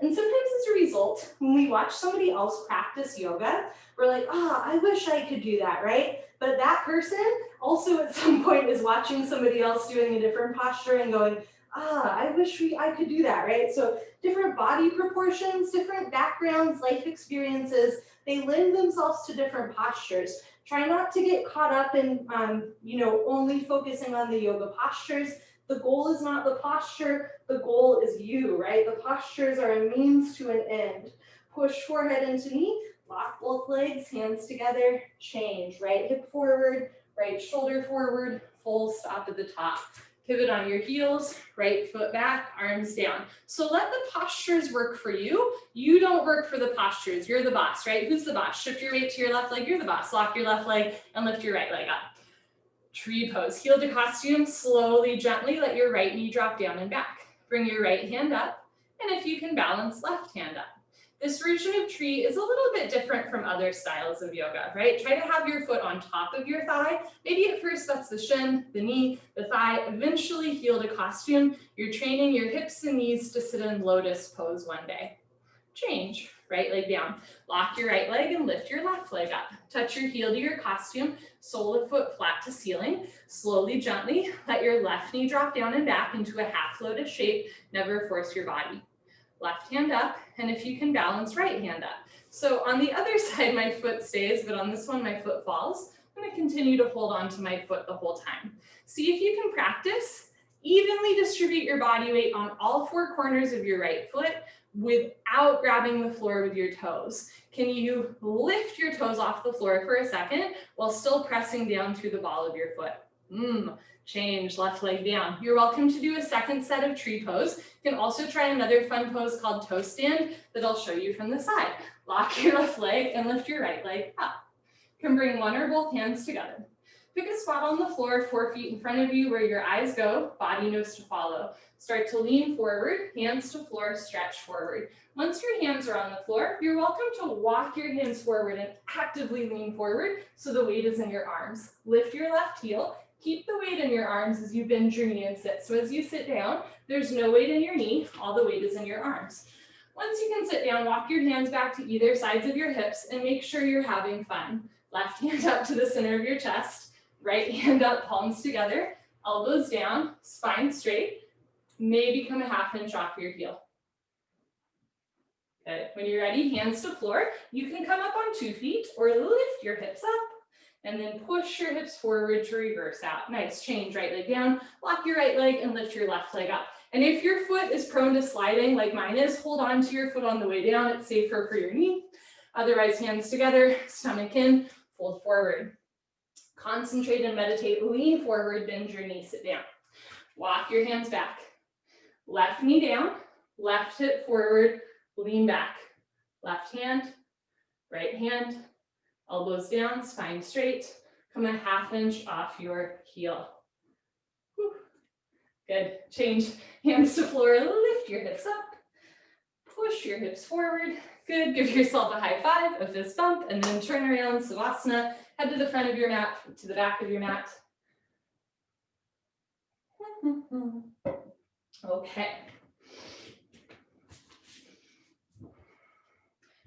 And sometimes as a result, when we watch somebody else practice yoga, we're like, I wish I could do that, right? But that person also at some point is watching somebody else doing a different posture and going, I wish I could do that, right? So different body proportions, different backgrounds, life experiences, they lend themselves to different postures. Try not to get caught up in, only focusing on the yoga postures. The goal is not the posture, the goal is you, right? The postures are a means to an end. Push forehead into knee, lock both legs, hands together, change. Right hip forward, right shoulder forward, full stop at the top. Pivot on your heels, right foot back, arms down. So let the postures work for you. You don't work for the postures. You're the boss, right? Who's the boss? Shift your weight to your left leg, you're the boss. Lock your left leg and lift your right leg up. Tree pose, heel to costume, slowly, gently let your right knee drop down and back. Bring your right hand up, and if you can balance, left hand up. This version of tree is a little bit different from other styles of yoga, right? Try to have your foot on top of your thigh. Maybe at first that's the shin, the knee, the thigh, eventually heel to costume. You're training your hips and knees to sit in lotus pose one day. Change, right leg down. Lock your right leg and lift your left leg up. Touch your heel to your costume, sole of foot flat to ceiling. Slowly, gently, let your left knee drop down and back into a half lotus shape. Never force your body. Left hand up, and if you can balance, right hand up. So on the other side, my foot stays, but on this one, my foot falls. I'm gonna continue to hold on to my foot the whole time. See if you can practice. Evenly distribute your body weight on all four corners of your right foot without grabbing the floor with your toes. Can you lift your toes off the floor for a second while still pressing down through the ball of your foot? Change, left leg down. You're welcome to do a second set of tree pose. You can also try another fun pose called toe stand that I'll show you from the side. Lock your left leg and lift your right leg up. You can bring one or both hands together. Pick a spot on the floor, 4 feet in front of you where your eyes go, body knows to follow. Start to lean forward, hands to floor, stretch forward. Once your hands are on the floor, you're welcome to walk your hands forward and actively lean forward so the weight is in your arms. Lift your left heel. Keep the weight in your arms as you bend your knee and sit. So as you sit down, there's no weight in your knee, all the weight is in your arms. Once you can sit down, walk your hands back to either sides of your hips and make sure you're having fun. Left hand up to the center of your chest, right hand up, palms together. elbows down, spine straight, maybe come a ½ inch off your heel. Good. When you're ready, hands to floor. You can come up on 2 feet or lift your hips up and then push your hips forward to reverse out. Nice, change, right leg down, lock your right leg and lift your left leg up. And if your foot is prone to sliding like mine is, hold on to your foot on the way down. It's safer for your knee. Otherwise, hands together, stomach in, fold forward. Concentrate and meditate, lean forward, bend your knee, sit down. Walk your hands back. Left knee down, left hip forward, lean back. Left hand, right hand, elbows down, spine straight. Come a ½ inch off your heel. Whew. Good. Change hands to floor, lift your hips up. Push your hips forward. Good. Give yourself a high five, a fist bump, and then turn around, Savasana. Head to the front of your mat, to the back of your mat. Okay.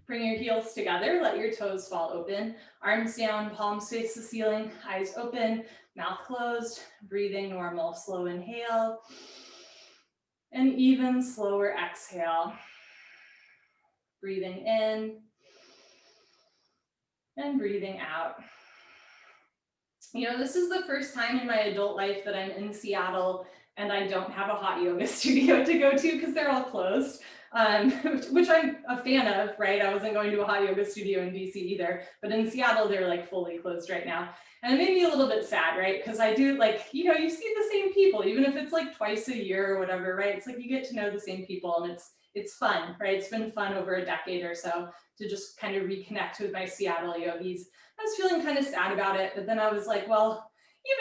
Bring your heels together, let your toes fall open. Arms down, palms face the ceiling, eyes open, mouth closed, breathing normal. Slow inhale, and even slower exhale. Breathing in, and breathing out. You know, this is the first time in my adult life that I'm in Seattle and I don't have a hot yoga studio to go to because they're all closed, which I'm a fan of, right? I wasn't going to a hot yoga studio in DC either, but in Seattle, they're like fully closed right now. And it made me a little bit sad, right? Because I do like, you know, you see the same people, even if it's like twice a year or whatever, right? It's like you get to know the same people and it's fun, right? It's been fun over a decade or so to just kind of reconnect with my Seattle yogis. I was feeling kind of sad about it, but then I was like, well,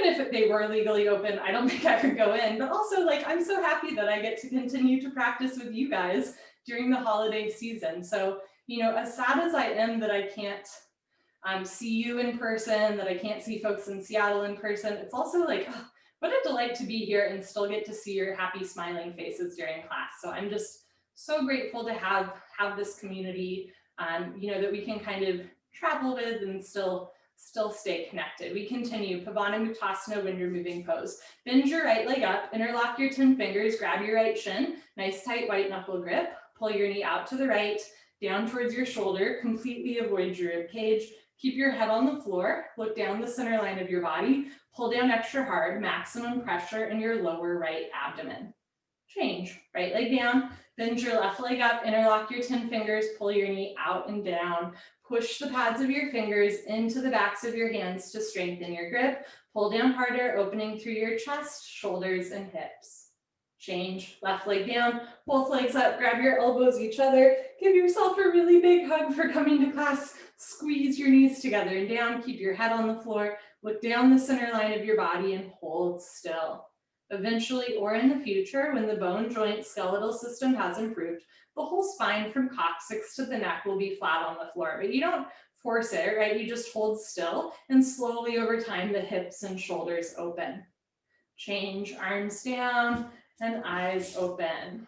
even if they were legally open, I don't think I would go in. But also, like, I'm so happy that I get to continue to practice with you guys during the holiday season. So, you know, as sad as I am that I can't see you in person, that I can't see folks in Seattle in person, it's also like, oh, what a delight to be here and still get to see your happy, smiling faces during class. So I'm just so grateful to have this community, you know, that we can kind of travel with and still stay connected. We continue Pavana when you're moving pose. Bend your right leg up, interlock your 10 fingers, grab your right shin, nice tight white knuckle grip, pull your knee out to the right, down towards your shoulder, completely avoid your rib cage. Keep your head on the floor, look down the center line of your body, pull down extra hard, maximum pressure in your lower right abdomen. Change, right leg down, bend your left leg up, interlock your 10 fingers, pull your knee out and down. Push the pads of your fingers into the backs of your hands to strengthen your grip. Pull down harder, opening through your chest, shoulders, and hips. Change, left leg down, both legs up, grab your elbows each other. Give yourself a really big hug for coming to class. Squeeze your knees together and down, keep your head on the floor. Look down the center line of your body and hold still. Eventually, or in the future, when the bone, joint, skeletal system has improved, the whole spine from coccyx to the neck will be flat on the floor, but you don't force it, right? You just hold still and slowly over time, the hips and shoulders open. Change, arms down and eyes open.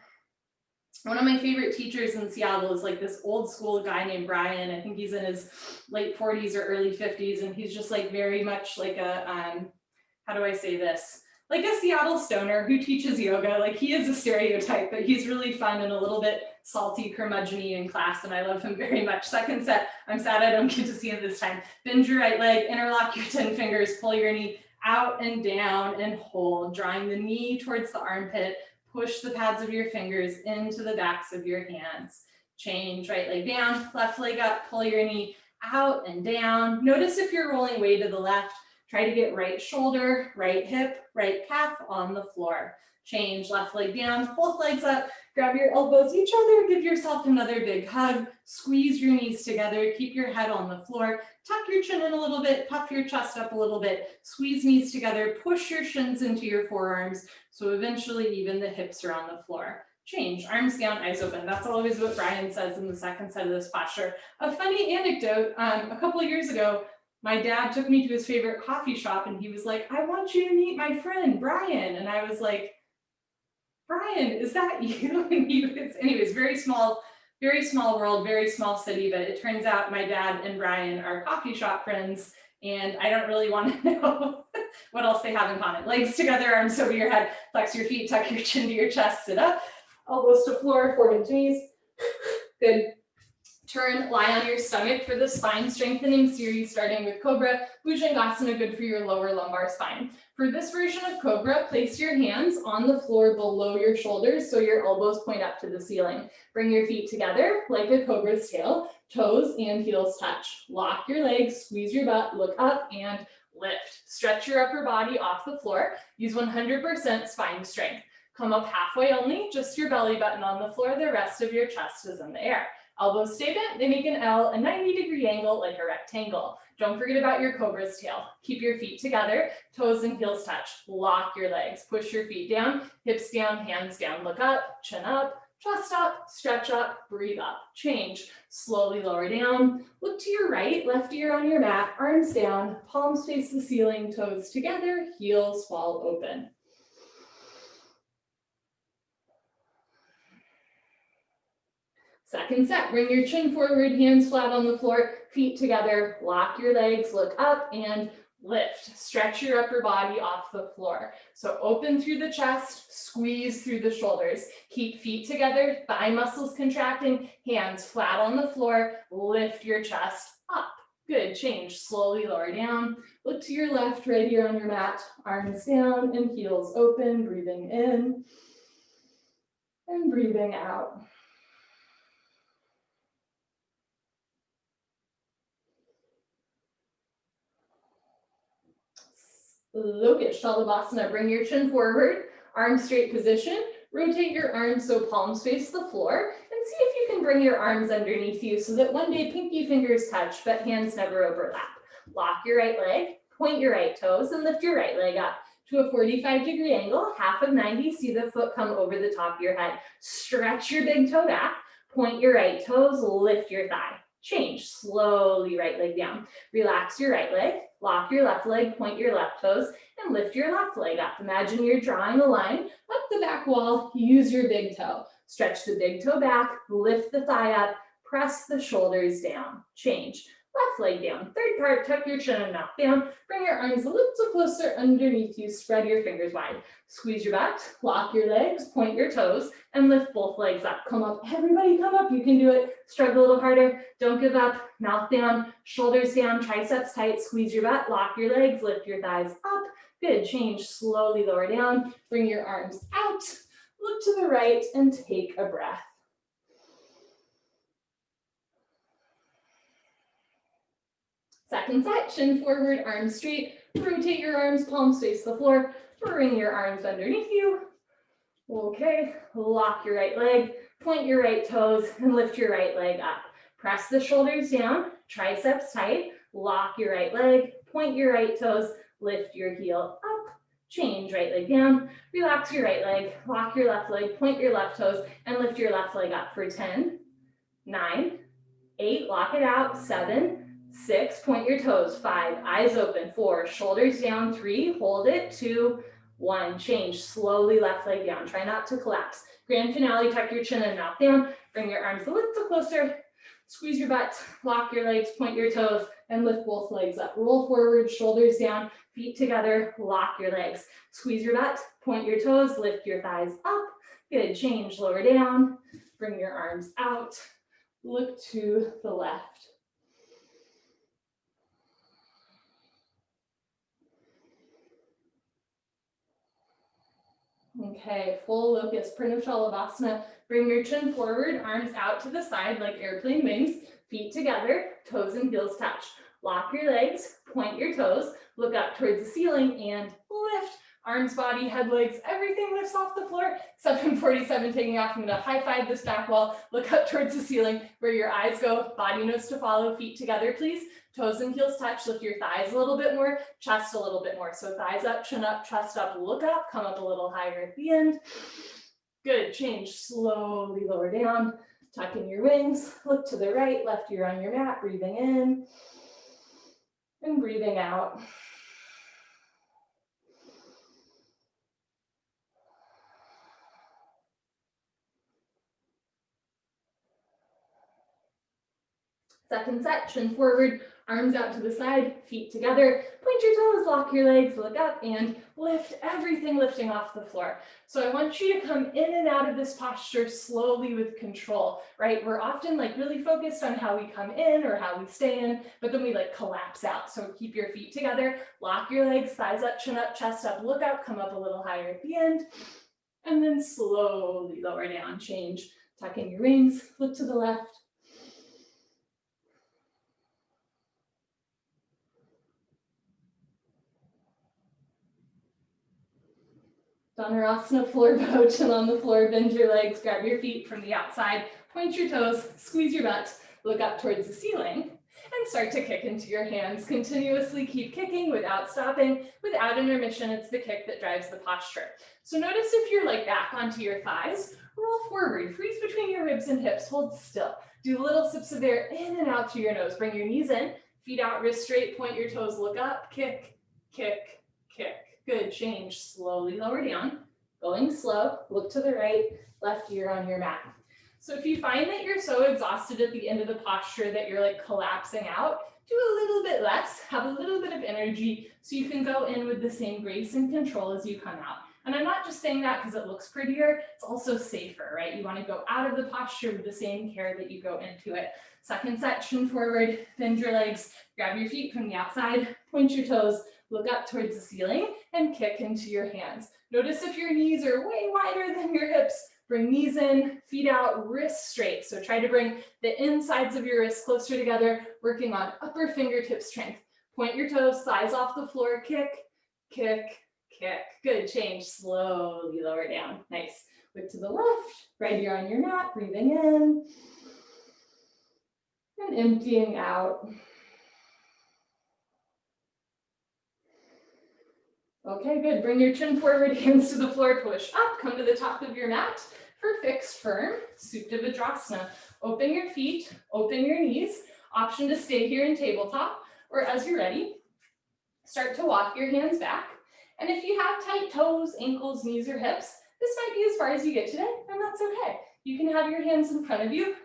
One of my favorite teachers in Seattle is like this old school guy named Brian. I think he's in his late 40s or early 50s. And he's just like very much like a, how do I say this? Like a Seattle stoner who teaches yoga. Like he is a stereotype, but he's really fun and a little bit salty, curmudgeon-y in class, and I love him very much. Second set, I'm sad I don't get to see him this time. Bend your right leg, interlock your 10 fingers, pull your knee out and down and hold, drawing the knee towards the armpit. Push the pads of your fingers into the backs of your hands. Change, right leg down, left leg up, pull your knee out and down. Notice if you're rolling way to the left, try to get right shoulder, right hip, right calf on the floor. Change, left leg down, both legs up, grab your elbows each other, give yourself another big hug, squeeze your knees together, keep your head on the floor, tuck your chin in a little bit, puff your chest up a little bit, squeeze knees together, push your shins into your forearms, so eventually even the hips are on the floor. Change, arms down, eyes open. That's always what Brian says in the second set of this posture. A funny anecdote, a couple of years ago, my dad took me to his favorite coffee shop and he was like, I want you to meet my friend, Brian. And I was like, Brian, is that you? And he was, anyways, very small world, very small city, but it turns out my dad and Brian are coffee shop friends And I don't really want to know what else they have in common. Legs together, arms over your head, flex your feet, tuck your chin to your chest, sit up, elbows to floor, forehead to knees. Good. Turn, lie on your stomach for the spine strengthening series, starting with Cobra. Bhujangasana, good for your lower lumbar spine. For this version of Cobra, place your hands on the floor below your shoulders so your elbows point up to the ceiling. Bring your feet together like a Cobra's tail, toes and heels touch. Lock your legs, squeeze your butt, look up and lift. Stretch your upper body off the floor. Use 100% spine strength. Come up halfway only, just your belly button on the floor. The rest of your chest is in the air. Elbows stay bent, they make an L, a 90-degree angle like a rectangle. Don't forget about your Cobra's tail. Keep your feet together, toes and heels touch. Lock your legs, push your feet down, hips down, hands down. Look up, chin up, chest up, stretch up, breathe up. Change, slowly lower down. Look to your right, left ear on your mat, arms down, palms face the ceiling, toes together, heels fall open. Second set, bring your chin forward, hands flat on the floor, feet together, lock your legs, look up and lift. Stretch your upper body off the floor. So open through the chest, squeeze through the shoulders. Keep feet together, thigh muscles contracting, hands flat on the floor, lift your chest up. Good, change, slowly lower down. Look to your left, right ear on your mat, arms down and heels open, breathing in and breathing out. Lokish, Shalabhasana, bring your chin forward, arms straight position, rotate your arms so palms face the floor, and see if you can bring your arms underneath you so that one day pinky fingers touch, but hands never overlap. Lock your right leg, point your right toes, and lift your right leg up to a 45-degree angle, half of 90, see the foot come over the top of your head. Stretch your big toe back, point your right toes, lift your thigh. Change, slowly right leg down. Relax your right leg, lock your left leg, point your left toes, and lift your left leg up. Imagine you're drawing a line up the back wall, use your big toe. Stretch the big toe back, lift the thigh up, press the shoulders down. Change, left leg down. Third part, tuck your chin and mouth down. Bring your arms a little closer underneath you, spread your fingers wide. Squeeze your butt, lock your legs, point your toes, and lift both legs up. Come up, everybody come up, you can do it. Struggle a little harder, don't give up. Mouth down, shoulders down, triceps tight, squeeze your butt, lock your legs, lift your thighs up. Good, change, slowly lower down. Bring your arms out, look to the right, and take a breath. Second set, chin forward, arms straight. Rotate your arms, palms face the floor. Bring your arms underneath you. Okay, lock your right leg, point your right toes, and lift your right leg up. Press the shoulders down, triceps tight. Lock your right leg, point your right toes, lift your heel up. Change, right leg down. Relax your right leg, lock your left leg, point your left toes, and lift your left leg up for 10, 9, 8, lock it out, 7, 6, point your toes, 5, eyes open, 4, shoulders down, 3, hold it, 2, 1, change, slowly left leg down, try not to collapse. Grand finale, tuck your chin and mouth down, bring your arms a little closer, squeeze your butt, lock your legs, point your toes, and lift both legs up. Roll forward, shoulders down, feet together, lock your legs. Squeeze your butt, point your toes, lift your thighs up. Good, change, lower down, bring your arms out, look to the left. Okay, full locust, Pranava Shalabhasana. Bring your chin forward, arms out to the side like airplane wings, feet together, toes and heels touch. Lock your legs, point your toes, look up towards the ceiling and lift. Arms, body, head, legs, everything lifts off the floor. 747 taking off. I'm gonna high five this back wall, look up towards the ceiling where your eyes go, body knows to follow, feet together, please. Toes and heels touch, lift your thighs a little bit more, chest a little bit more. So thighs up, chin up, chest up, look up, come up a little higher at the end. Good, change, slowly lower down, tuck in your wings, look to the right, left ear on your mat, breathing in and breathing out. Second set, chin forward, arms out to the side, feet together, point your toes, lock your legs, look up and lift, everything lifting off the floor. So I want you to come in and out of this posture slowly with control, right? We're often like really focused on how we come in or how we stay in, but then we like collapse out. So keep your feet together, lock your legs, thighs up, chin up, chest up, look up, come up a little higher at the end, and then slowly lower down, change, tuck in your wings, look to the left. Dhanurasana, floor bow, chin on the floor, bend your legs, grab your feet from the outside, point your toes, squeeze your butt, look up towards the ceiling, and start to kick into your hands. Continuously keep kicking without stopping, without intermission. It's the kick that drives the posture. So notice if you're like back onto your thighs, roll forward, freeze between your ribs and hips, hold still. Do little sips of air in and out through your nose. Bring your knees in, feet out, wrists straight, point your toes, look up, kick, kick, kick. Good, change, slowly lower down, going slow, look to the right, left ear on your mat. So if you find that you're so exhausted at the end of the posture that you're like collapsing out, do a little bit less, have a little bit of energy so you can go in with the same grace and control as you come out. And I'm not just saying that because it looks prettier, it's also safer, right? You want to go out of the posture with the same care that you go into it. Second set, chin forward, bend your legs, grab your feet from the outside, point your toes, look up towards the ceiling and kick into your hands. Notice if your knees are way wider than your hips, bring knees in, feet out, wrists straight. So try to bring the insides of your wrists closer together, working on upper fingertip strength. Point your toes, thighs off the floor, kick, kick, kick. Good, change, slowly lower down. Nice. Look to the left, right ear on your mat, breathing in and emptying out. Okay, good. Bring your chin forward, hands to the floor, push up, come to the top of your mat for fixed firm, Supta Vajrasana. Open your feet, open your knees. Option to stay here in tabletop, or as you're ready, start to walk your hands back. And if you have tight toes, ankles, knees, or hips, this might be as far as you get today, and that's okay. You can have your hands in front of you,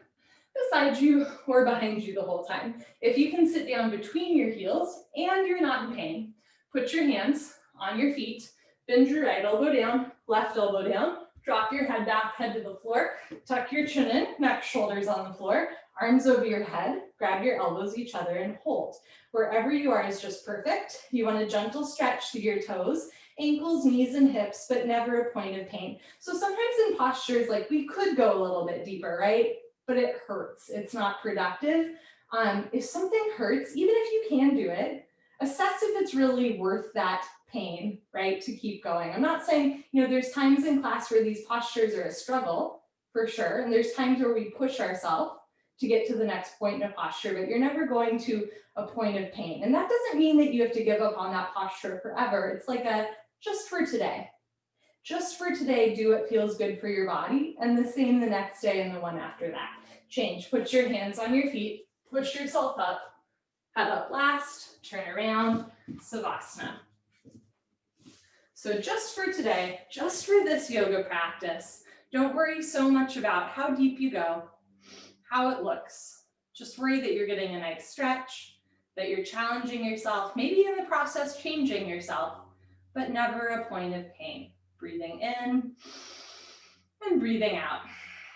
beside you, or behind you the whole time. If you can sit down between your heels and you're not in pain, put your hands on your feet, bend your right elbow down, left elbow down, drop your head back, head to the floor, tuck your chin in, neck, shoulders on the floor, arms over your head, grab your elbows each other and hold. Wherever you are is just perfect. You want a gentle stretch through your toes, ankles, knees, and hips, but never a point of pain. So sometimes in postures, like we could go a little bit deeper, right? But it hurts, it's not productive. If something hurts, even if you can do it, assess if it's really worth that pain, right, to keep going. I'm not saying, there's times in class where these postures are a struggle, for sure, and there's times where we push ourselves to get to the next point in a posture, but you're never going to a point of pain. And that doesn't mean that you have to give up on that posture forever. It's like a just for today. Just for today, do what feels good for your body, and the same the next day and the one after that. Change, put your hands on your feet, push yourself up, head up last, turn around, Savasana. So just for today, just for this yoga practice, don't worry so much about how deep you go, how it looks. Just worry that you're getting a nice stretch, that you're challenging yourself, maybe in the process changing yourself, but never a point of pain. Breathing in and breathing out.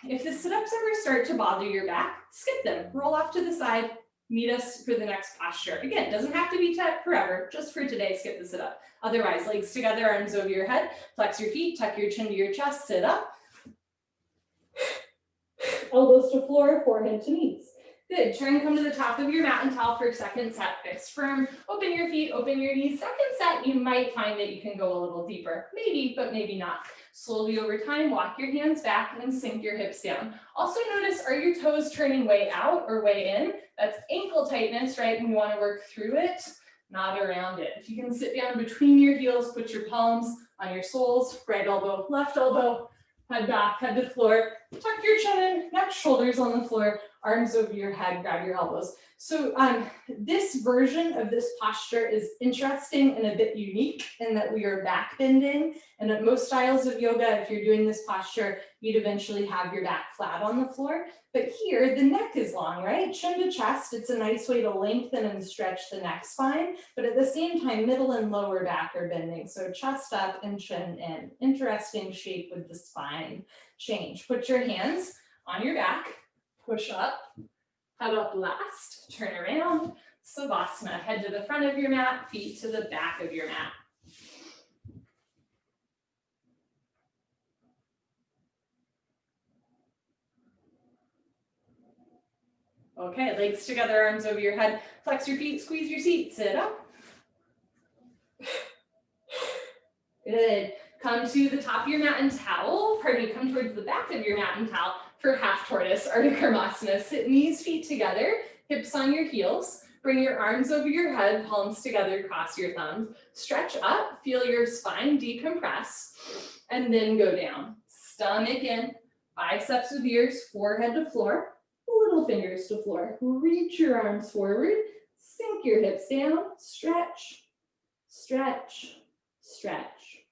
If the sit-ups ever start to bother your back, skip them, roll off to the side, meet us for the next posture. Again, it doesn't have to be forever, just for today, skip the sit-up. Otherwise, legs together, arms over your head, flex your feet, tuck your chin to your chest, sit up. Elbows to floor, forehead to knees. Good, turn, come to the top of your mat and towel for second set, fixed firm. Open your feet, open your knees. Second set, you might find that you can go a little deeper. Maybe, but maybe not. Slowly over time, walk your hands back and sink your hips down. Also notice, are your toes turning way out or way in? That's ankle tightness, right? And we want to work through it, not around it. If you can sit down between your heels, put your palms on your soles, right elbow, left elbow, head back, head to floor. tuck your chin in, neck, shoulders on the floor, arms over your head, grab your elbows. So this version of this posture is interesting and a bit unique in that we are back bending. And at most styles of yoga, if you're doing this posture, you'd eventually have your back flat on the floor. But here, the neck is long, right? Chin to chest, it's a nice way to lengthen and stretch the neck spine. But at the same time, middle and lower back are bending. So chest up and chin in. Interesting shape with the spine change. Put your hands on your back, push up, head up last, turn around, Savasana. Head to the front of your mat, feet to the back of your mat. Okay, legs together, arms over your head, flex your feet, squeeze your seat, sit up. Good. Come to the top of your mat and towel. Pardon me, come towards the back of your mat and towel for half tortoise or Trikanasana. Sit knees, feet together, hips on your heels. Bring your arms over your head, palms together, cross your thumbs. Stretch up, feel your spine decompress, and then go down. Stomach in, biceps with ears, forehead to floor, little fingers to floor. Reach your arms forward, sink your hips down, stretch, stretch, stretch.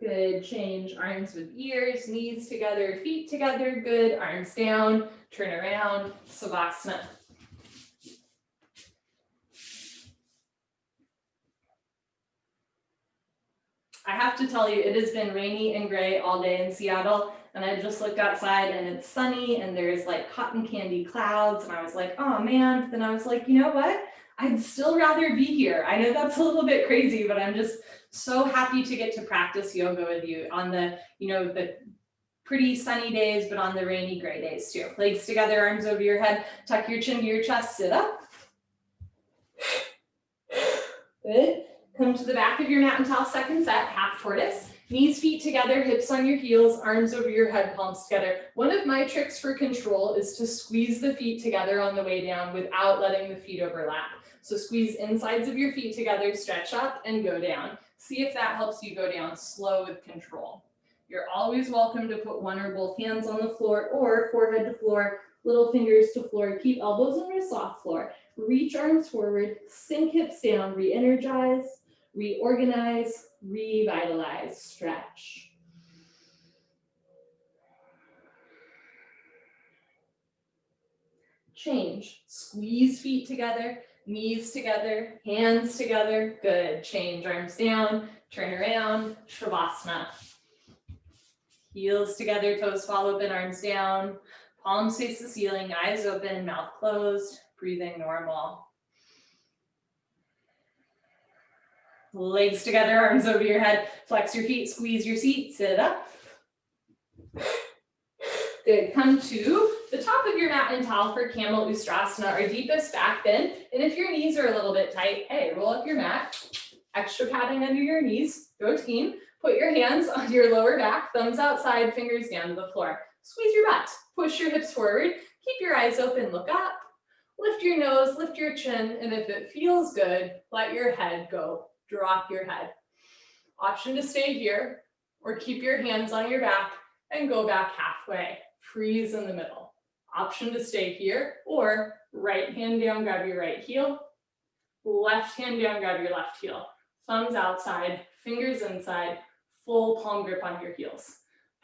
Good, change arms with ears, knees together, feet together, good, arms down, turn around, Savasana. I have to tell you, it has been rainy and gray all day in Seattle, and I just looked outside and it's sunny and there's like cotton candy clouds, and I was like, oh man, then I was like, you know what? I'd still rather be here. I know that's a little bit crazy, but I'm just so happy to get to practice yoga with you on the, the pretty sunny days, but on the rainy gray days too. Legs together, arms over your head, tuck your chin to your chest, sit up. Good. Come to the back of your mat and towel, second set, half tortoise. Knees, feet together, hips on your heels, arms over your head, palms together. One of my tricks for control is to squeeze the feet together on the way down without letting the feet overlap. So squeeze insides of your feet together, stretch up and go down. See if that helps you go down slow with control. You're always welcome to put one or both hands on the floor or forehead to floor, little fingers to floor. Keep elbows and wrists off floor. Reach arms forward, sink hips down, re-energize, reorganize, revitalize, stretch. Change, squeeze feet together, knees together, hands together, good. Change, arms down, turn around, Shalabhasana. Heels together, toes fall open, arms down, palms face the ceiling, eyes open, mouth closed, breathing normal. Legs together, arms over your head, flex your feet, squeeze your seat, sit up. Good, come to the top of your mat and towel for Camel Ookatasana, our deepest back bend. And if your knees are a little bit tight, hey, roll up your mat, extra padding under your knees, go team. Put your hands on your lower back, thumbs outside, fingers down to the floor. Squeeze your butt, push your hips forward, keep your eyes open, look up, lift your nose, lift your chin, and if it feels good, let your head go. Drop your head. Option to stay here or keep your hands on your back and go back halfway. Freeze in the middle. Option to stay here or right hand down, grab your right heel. Left hand down, grab your left heel. Thumbs outside, fingers inside, full palm grip on your heels.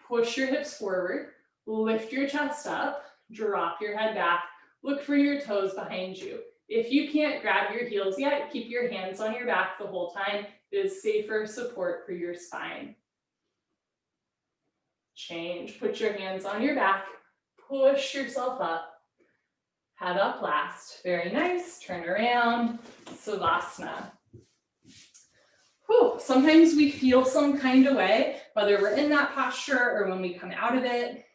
Push your hips forward, lift your chest up, drop your head back, look for your toes behind you. If you can't grab your heels yet, keep your hands on your back the whole time. It is safer support for your spine. Change, put your hands on your back, push yourself up, head up last. Very nice, turn around, Savasana. Whew. Sometimes we feel some kind of way, whether we're in that posture or when we come out of it.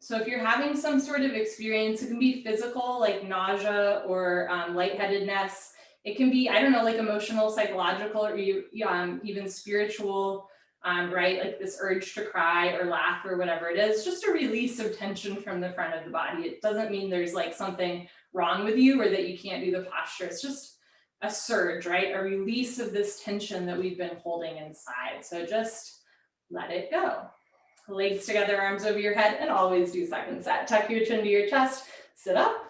So if you're having some sort of experience, it can be physical, like nausea or lightheadedness. It can be, I don't know, like emotional, psychological, or even spiritual. right? Like this urge to cry or laugh or whatever it is, just a release of tension from the front of the body. It doesn't mean there's like something wrong with you or that you can't do the posture. It's just a surge, right? A release of this tension that we've been holding inside. So just let it go. Legs together, arms over your head, and always do second set. Tuck your chin to your chest, sit up.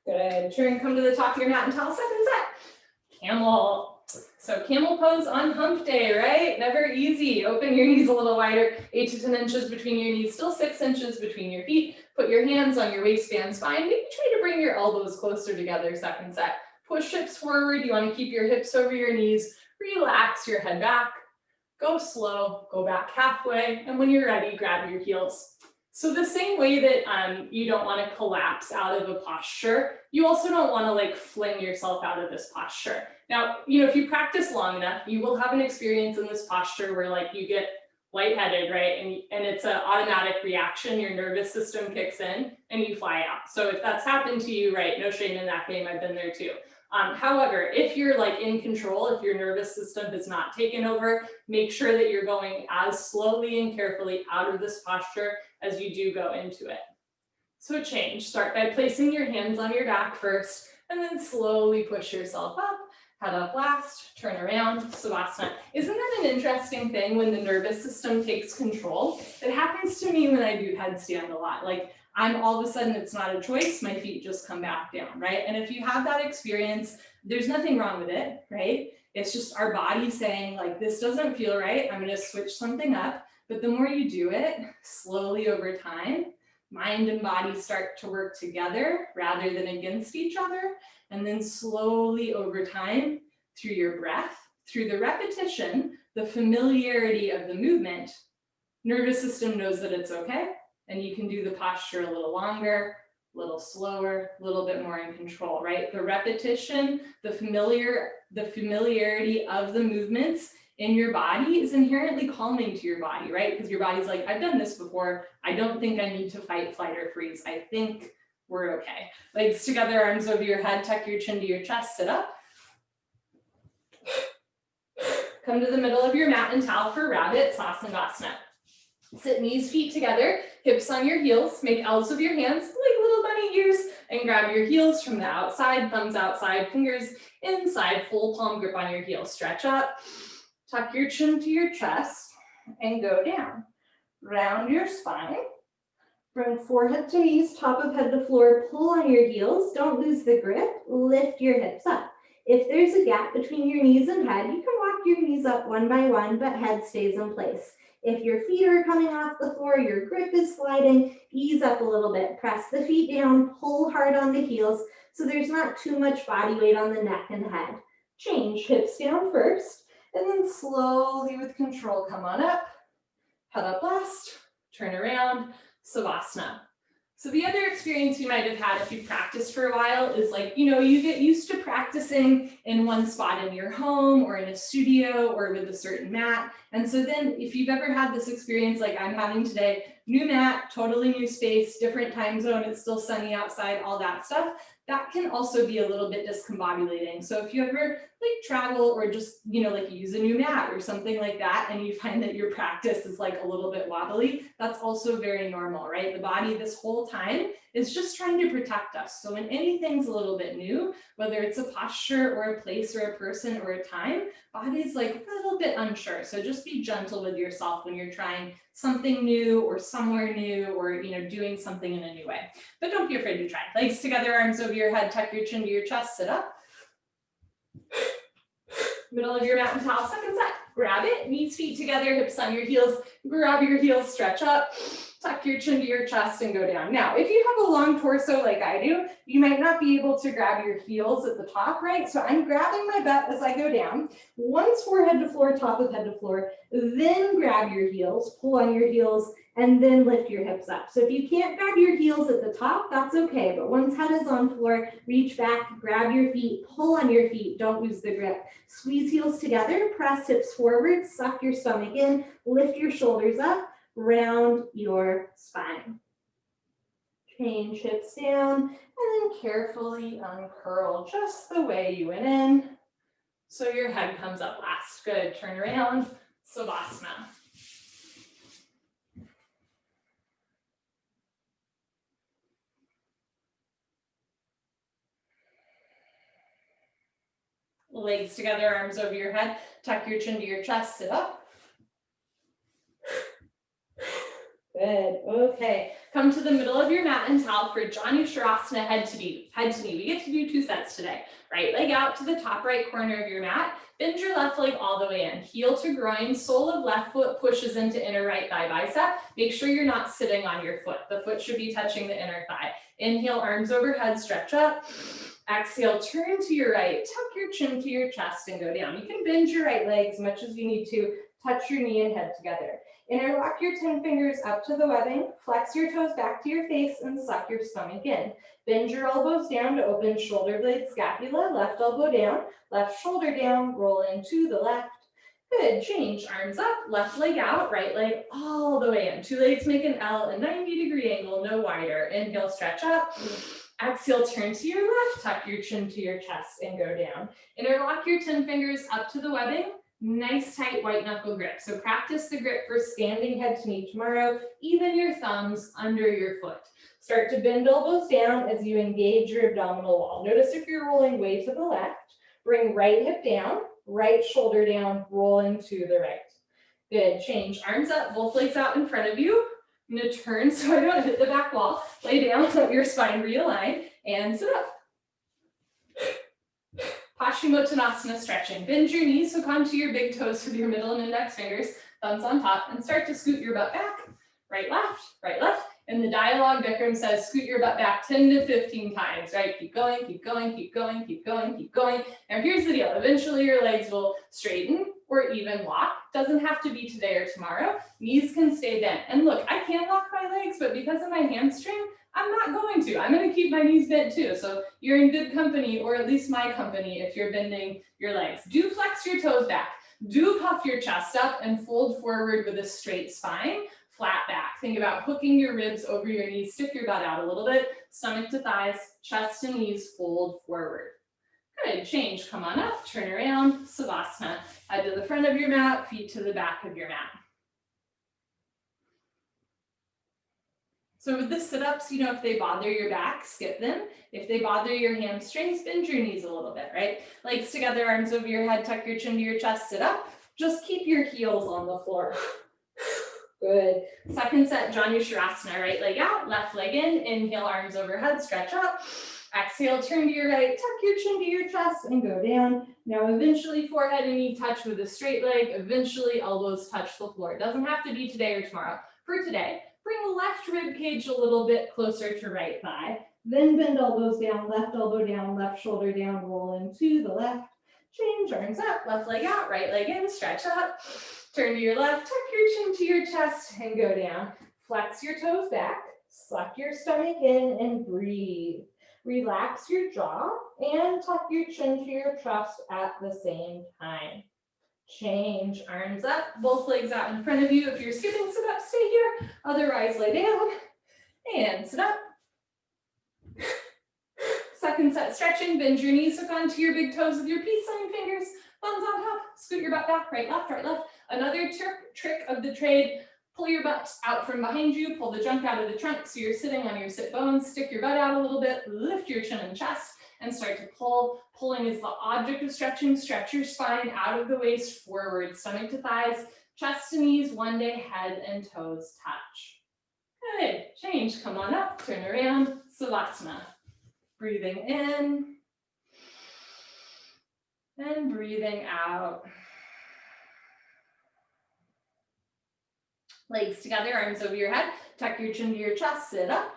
Good, turn, come to the top of your mat and towel, second set. Camel. So camel pose on hump day, right? Never easy. Open your knees a little wider, 8 to 10 inches between your knees, still 6 inches between your feet. Put your hands on your waistband spine. Maybe try to bring your elbows closer together, second set. Push hips forward. You want to keep your hips over your knees. Relax your head back. Go slow, go back halfway. And when you're ready, grab your heels. So the same way that you don't want to collapse out of a posture, you also don't want to like fling yourself out of this posture. Now, if you practice long enough, you will have an experience in this posture where like you get lightheaded, right? And it's an automatic reaction. Your nervous system kicks in and you fly out. So if that's happened to you, right, no shame in that game. I've been there too. However, if you're like in control, if your nervous system has not taken over, make sure that you're going as slowly and carefully out of this posture as you do go into it. So change, start by placing your hands on your back first, and then slowly push yourself up, head up last, turn around, Savasana. Isn't that an interesting thing when the nervous system takes control? It happens to me when I do headstand a lot. Like I'm all of a sudden, it's not a choice, my feet just come back down, right? And if you have that experience, there's nothing wrong with it, right? It's just our body saying like, this doesn't feel right, I'm gonna switch something up. But the more you do it, slowly over time, mind and body start to work together rather than against each other. And then slowly over time, through your breath, through the repetition, the familiarity of the movement, nervous system knows that it's okay. And you can do the posture a little longer, a little slower, a little bit more in control, right? The repetition, the familiarity of the movements in your body is inherently calming to your body, right? Because your body's like, I've done this before. I don't think I need to fight, flight, or freeze. I think we're okay. Legs together, arms over your head, tuck your chin to your chest, sit up. Come to the middle of your mat and towel for rabbit, Shalabhasana. Sit knees, feet together, hips on your heels, make L's with your hands, like little bunny ears, and grab your heels from the outside, thumbs outside, fingers inside, full palm grip on your heels. Stretch up, tuck your chin to your chest, and go down. Round your spine. Bring forehead to knees, top of head to floor, pull on your heels, don't lose the grip, lift your hips up. If there's a gap between your knees and head, you can walk your knees up one by one, but head stays in place. If your feet are coming off the floor, your grip is sliding, ease up a little bit. Press the feet down, pull hard on the heels so there's not too much body weight on the neck and head. Change, hips down first, and then slowly with control, come on up, head up last, turn around, Savasana. So the other experience you might have had if you practiced for a while is like, you get used to practicing in one spot in your home or in a studio or with a certain mat. And so then if you've ever had this experience like I'm having today, new mat, totally new space, different time zone, it's still sunny outside, all that stuff, that can also be a little bit discombobulating. So if you ever like travel or just, like use a new mat or something like that, and you find that your practice is like a little bit wobbly, that's also very normal, right? The body this whole time is just trying to protect us. So when anything's a little bit new, whether it's a posture or a place or a person or a time, body's like a little bit unsure. So just be gentle with yourself when you're trying something new or somewhere new or, doing something in a new way. But don't be afraid to try. Legs together, arms over your head, tuck your chin to your chest, sit up. Middle of your mat and towel, second set. Grab it, knees, feet together, hips on your heels. Grab your heels, stretch up, tuck your chin to your chest and go down. Now, if you have a long torso like I do, you might not be able to grab your heels at the top, right? So I'm grabbing my butt as I go down. Once forehead to floor, top of head to floor, then grab your heels, pull on your heels, and then lift your hips up. So if you can't grab your heels at the top, that's okay. But once head is on floor, reach back, grab your feet, pull on your feet, don't lose the grip. Squeeze heels together, press hips forward, suck your stomach in, lift your shoulders up, round your spine. Change hips down, and then carefully uncurl just the way you went in. So your head comes up last. Good. Turn around. Savasana. Legs together, arms over your head. Tuck your chin to your chest. Sit up. Good. Okay. Come to the middle of your mat and towel for Gyarasana, head to knee. Head to knee. We get to do 2 sets today. Right leg out to the top right corner of your mat. Bend your left leg all the way in. Heel to groin. Sole of left foot pushes into inner right thigh bicep. Make sure you're not sitting on your foot. The foot should be touching the inner thigh. Inhale, arms overhead, stretch up. Exhale, turn to your right. Tuck your chin to your chest and go down. You can bend your right leg as much as you need to. Touch your knee and head together. Interlock your 10 fingers up to the webbing, flex your toes back to your face, and suck your stomach in. Bend your elbows down to open shoulder blade scapula, left elbow down, left shoulder down, roll in to the left. Good, change, arms up, left leg out, right leg all the way in. 2 legs make an L, a 90-degree angle, no wider. Inhale, stretch up. Exhale, turn to your left, tuck your chin to your chest and go down. Interlock your 10 fingers up to the webbing. Nice tight white knuckle grip. So practice the grip for standing head to knee tomorrow. Even your thumbs under your foot. Start to bend elbows down as you engage your abdominal wall. Notice if you're rolling way to the left. Bring right hip down, right shoulder down, rolling to the right. Good, change. Arms up, both legs out in front of you. I'm gonna turn so I don't hit the back wall. Lay down, let your spine realign, and sit up. Hashimotonasana stretching. Bend your knees, hook onto your big toes with your middle and index fingers, thumbs on top, and start to scoot your butt back. Right, left, right, left. In the dialogue, Bikram says, scoot your butt back 10 to 15 times, right? Keep going, keep going, keep going, keep going, keep going. Now here's the deal. Eventually your legs will straighten or even walk. Doesn't have to be today or tomorrow. Knees can stay bent. And look, I can walk my legs, but because of my hamstring, I'm not going to. I'm going to keep my knees bent too. So you're in good company, or at least my company, if you're bending your legs. Do flex your toes back. Do puff your chest up and fold forward with a straight spine, flat back. Think about hooking your ribs over your knees. Stick your butt out a little bit. Stomach to thighs, chest and knees fold forward. Good, change. Come on up, turn around, Savasana. Head to the front of your mat, feet to the back of your mat. So with the sit-ups, you know, if they bother your back, skip them. If they bother your hamstrings, bend your knees a little bit, right? Legs together, arms over your head, tuck your chin to your chest, sit up. Just keep your heels on the floor. Good. Second set, Gyarasana, right leg out, left leg in. Inhale, arms overhead, stretch up. Exhale, turn to your right, tuck your chin to your chest and go down. Now eventually forehead and knee touch with a straight leg. Eventually elbows touch the floor. It doesn't have to be today or tomorrow. For today, bring left rib cage a little bit closer to right thigh. Then bend elbows down, left elbow down, left shoulder down, roll into the left. Change, arms up, left leg out, right leg in, stretch up. Turn to your left, tuck your chin to your chest and go down. Flex your toes back, suck your stomach in and breathe. Relax your jaw and tuck your chin to your chest at the same time. Change, arms up, both legs out in front of you. If you're skipping sit up, stay here. Otherwise, lay down and sit up. Second set stretching, bend your knees, hook onto your big toes with your peace sign fingers, thumbs on top, scoot your butt back, right, left, right, left. Another trick of the trade, pull your butt out from behind you, pull the junk out of the trunk so you're sitting on your sit bones, stick your butt out a little bit, lift your chin and chest, and start to pull. Pulling is the object of stretching. Stretch your spine out of the waist forward, stomach to thighs, chest to knees, one day head and toes touch. Good, change, come on up, turn around, Savasana. Breathing in and breathing out. Legs together, arms over your head, tuck your chin to your chest, sit up.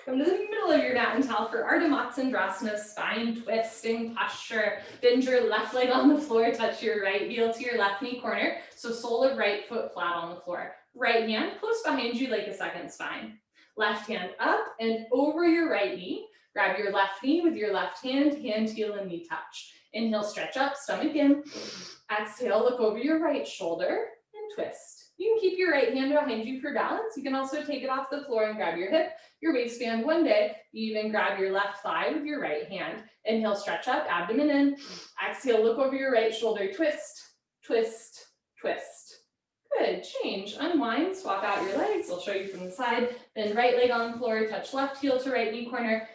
Come to the middle of your mat and towel for Ardha spine twisting posture. Bend your left leg on the floor, touch your right heel to your left knee corner. So sole of right foot flat on the floor. Right hand close behind you like a second spine. Left hand up and over your right knee. Grab your left knee with your left hand, hand, heel, and knee touch. Inhale, stretch up, stomach in. Exhale, look over your right shoulder and twist. You can keep your right hand behind you for balance. You can also take it off the floor and grab your hip, your waistband one day. You even grab your left thigh with your right hand. Inhale, stretch up, abdomen in. Exhale, look over your right shoulder, twist, twist, twist. Good, change, unwind, swap out your legs. I'll show you from the side. Then right leg on the floor, touch left heel to right knee corner.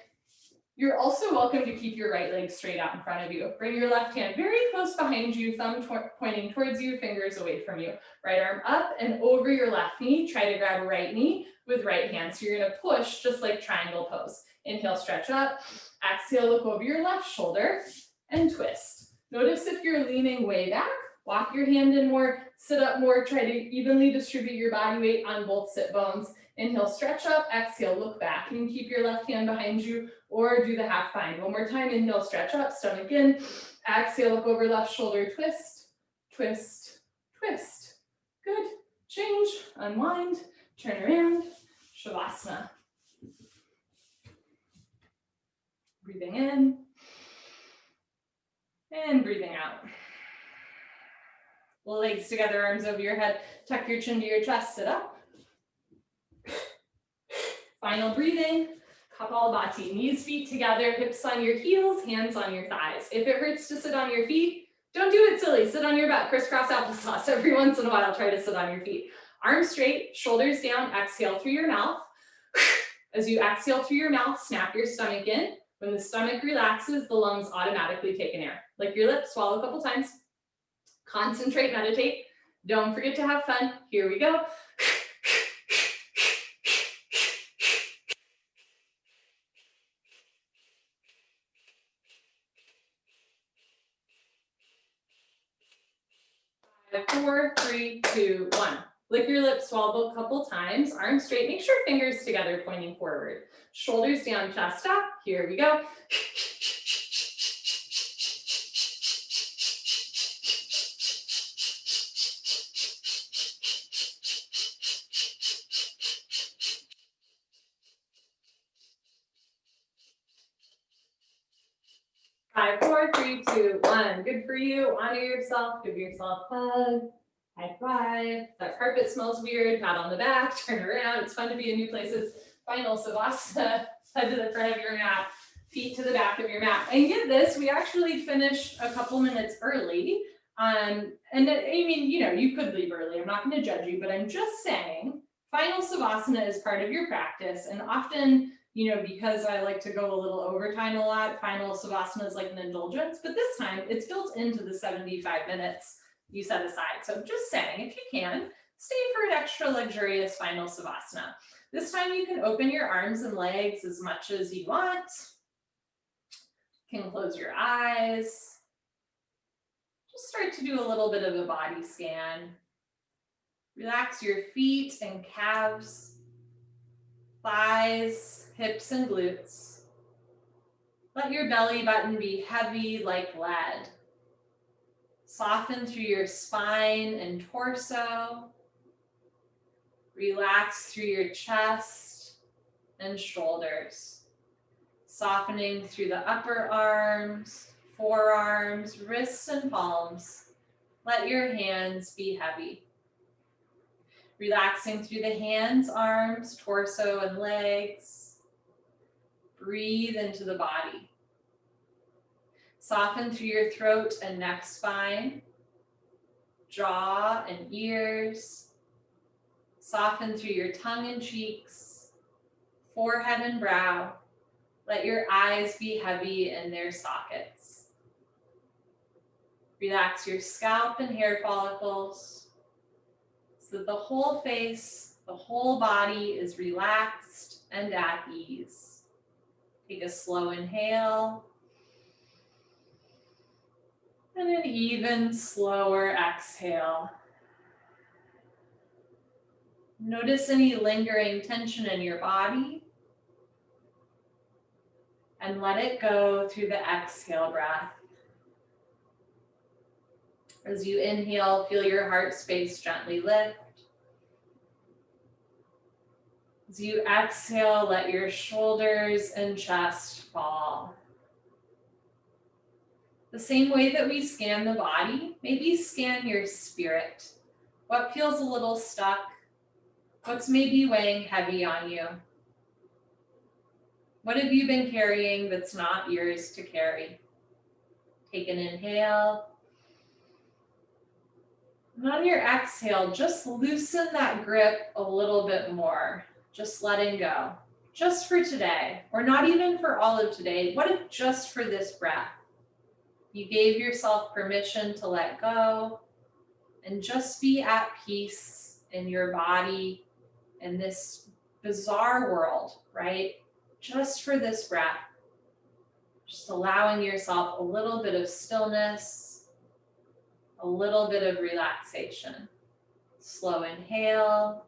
You're also welcome to keep your right leg straight out in front of you. Bring your left hand very close behind you, thumb pointing towards you, fingers away from you. Right arm up and over your left knee. Try to grab a right knee with right hand. So you're gonna push just like triangle pose. Inhale, stretch up. Exhale, look over your left shoulder and twist. Notice if you're leaning way back, walk your hand in more, sit up more, try to evenly distribute your body weight on both sit bones. Inhale, stretch up, exhale, look back. You can keep your left hand behind you or do the half bind. One more time, inhale, stretch up, stomach in. Exhale, look over left shoulder, twist, twist, twist. Good, change, unwind, turn around, Shavasana. Breathing in and breathing out. Legs together, arms over your head, tuck your chin to your chest, sit up. Final breathing, Kapalabhati, knees, feet together, hips on your heels, hands on your thighs. If it hurts to sit on your feet, don't do it silly. Sit on your butt, crisscross applesauce. Every once in a while, try to sit on your feet. Arms straight, shoulders down, exhale through your mouth. As you exhale through your mouth, snap your stomach in. When the stomach relaxes, the lungs automatically take in air. Lick your lips, swallow a couple times. Concentrate, meditate. Don't forget to have fun. Here we go. 4, 3, 2, 1. Lick your lips, swallow a couple times. Arms straight. Make sure fingers together, pointing forward. Shoulders down, chest up. Here we go. Five, 4, 3, 2, 1. Good for you. Honor yourself. Give yourself a hug. High five. That carpet smells weird. Pat on the back. Turn around. It's fun to be in new places. Final Savasana. Head to the front of your mat. Feet to the back of your mat. And get this, we actually finished a couple minutes early. And I mean, you could leave early. I'm not going to judge you, but I'm just saying, Final Savasana is part of your practice. And often, because I like to go a little overtime a lot, Final Savasana is like an indulgence, but this time it's built into the 75 minutes you set aside. So just saying, if you can, stay for an extra luxurious Final Savasana. This time you can open your arms and legs as much as you want. You can close your eyes. Just start to do a little bit of a body scan. Relax your feet and calves, thighs, hips and glutes. Let your belly button be heavy like lead. Soften through your spine and torso. Relax through your chest and shoulders. Softening through the upper arms, forearms, wrists and palms. Let your hands be heavy. Relaxing through the hands, arms, torso, and legs. Breathe into the body. Soften through your throat and neck spine, jaw and ears. Soften through your tongue and cheeks, forehead and brow. Let your eyes be heavy in their sockets. Relax your scalp and hair follicles so that the whole face, the whole body is relaxed and at ease. Take a slow inhale and an even slower exhale. Notice any lingering tension in your body and let it go through the exhale breath. As you inhale, feel your heart space gently lift. As you exhale, let your shoulders and chest fall. The same way that we scan the body, maybe scan your spirit. What feels a little stuck? What's maybe weighing heavy on you? What have you been carrying that's not yours to carry? Take an inhale. And on your exhale, just loosen that grip a little bit more. Just letting go. Just for today, or not even for all of today. What if just for this breath, you gave yourself permission to let go and just be at peace in your body in this bizarre world, right? Just for this breath. Just allowing yourself a little bit of stillness, a little bit of relaxation. Slow inhale.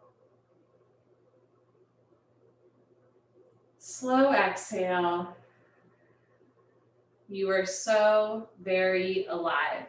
Slow exhale. You are so very alive.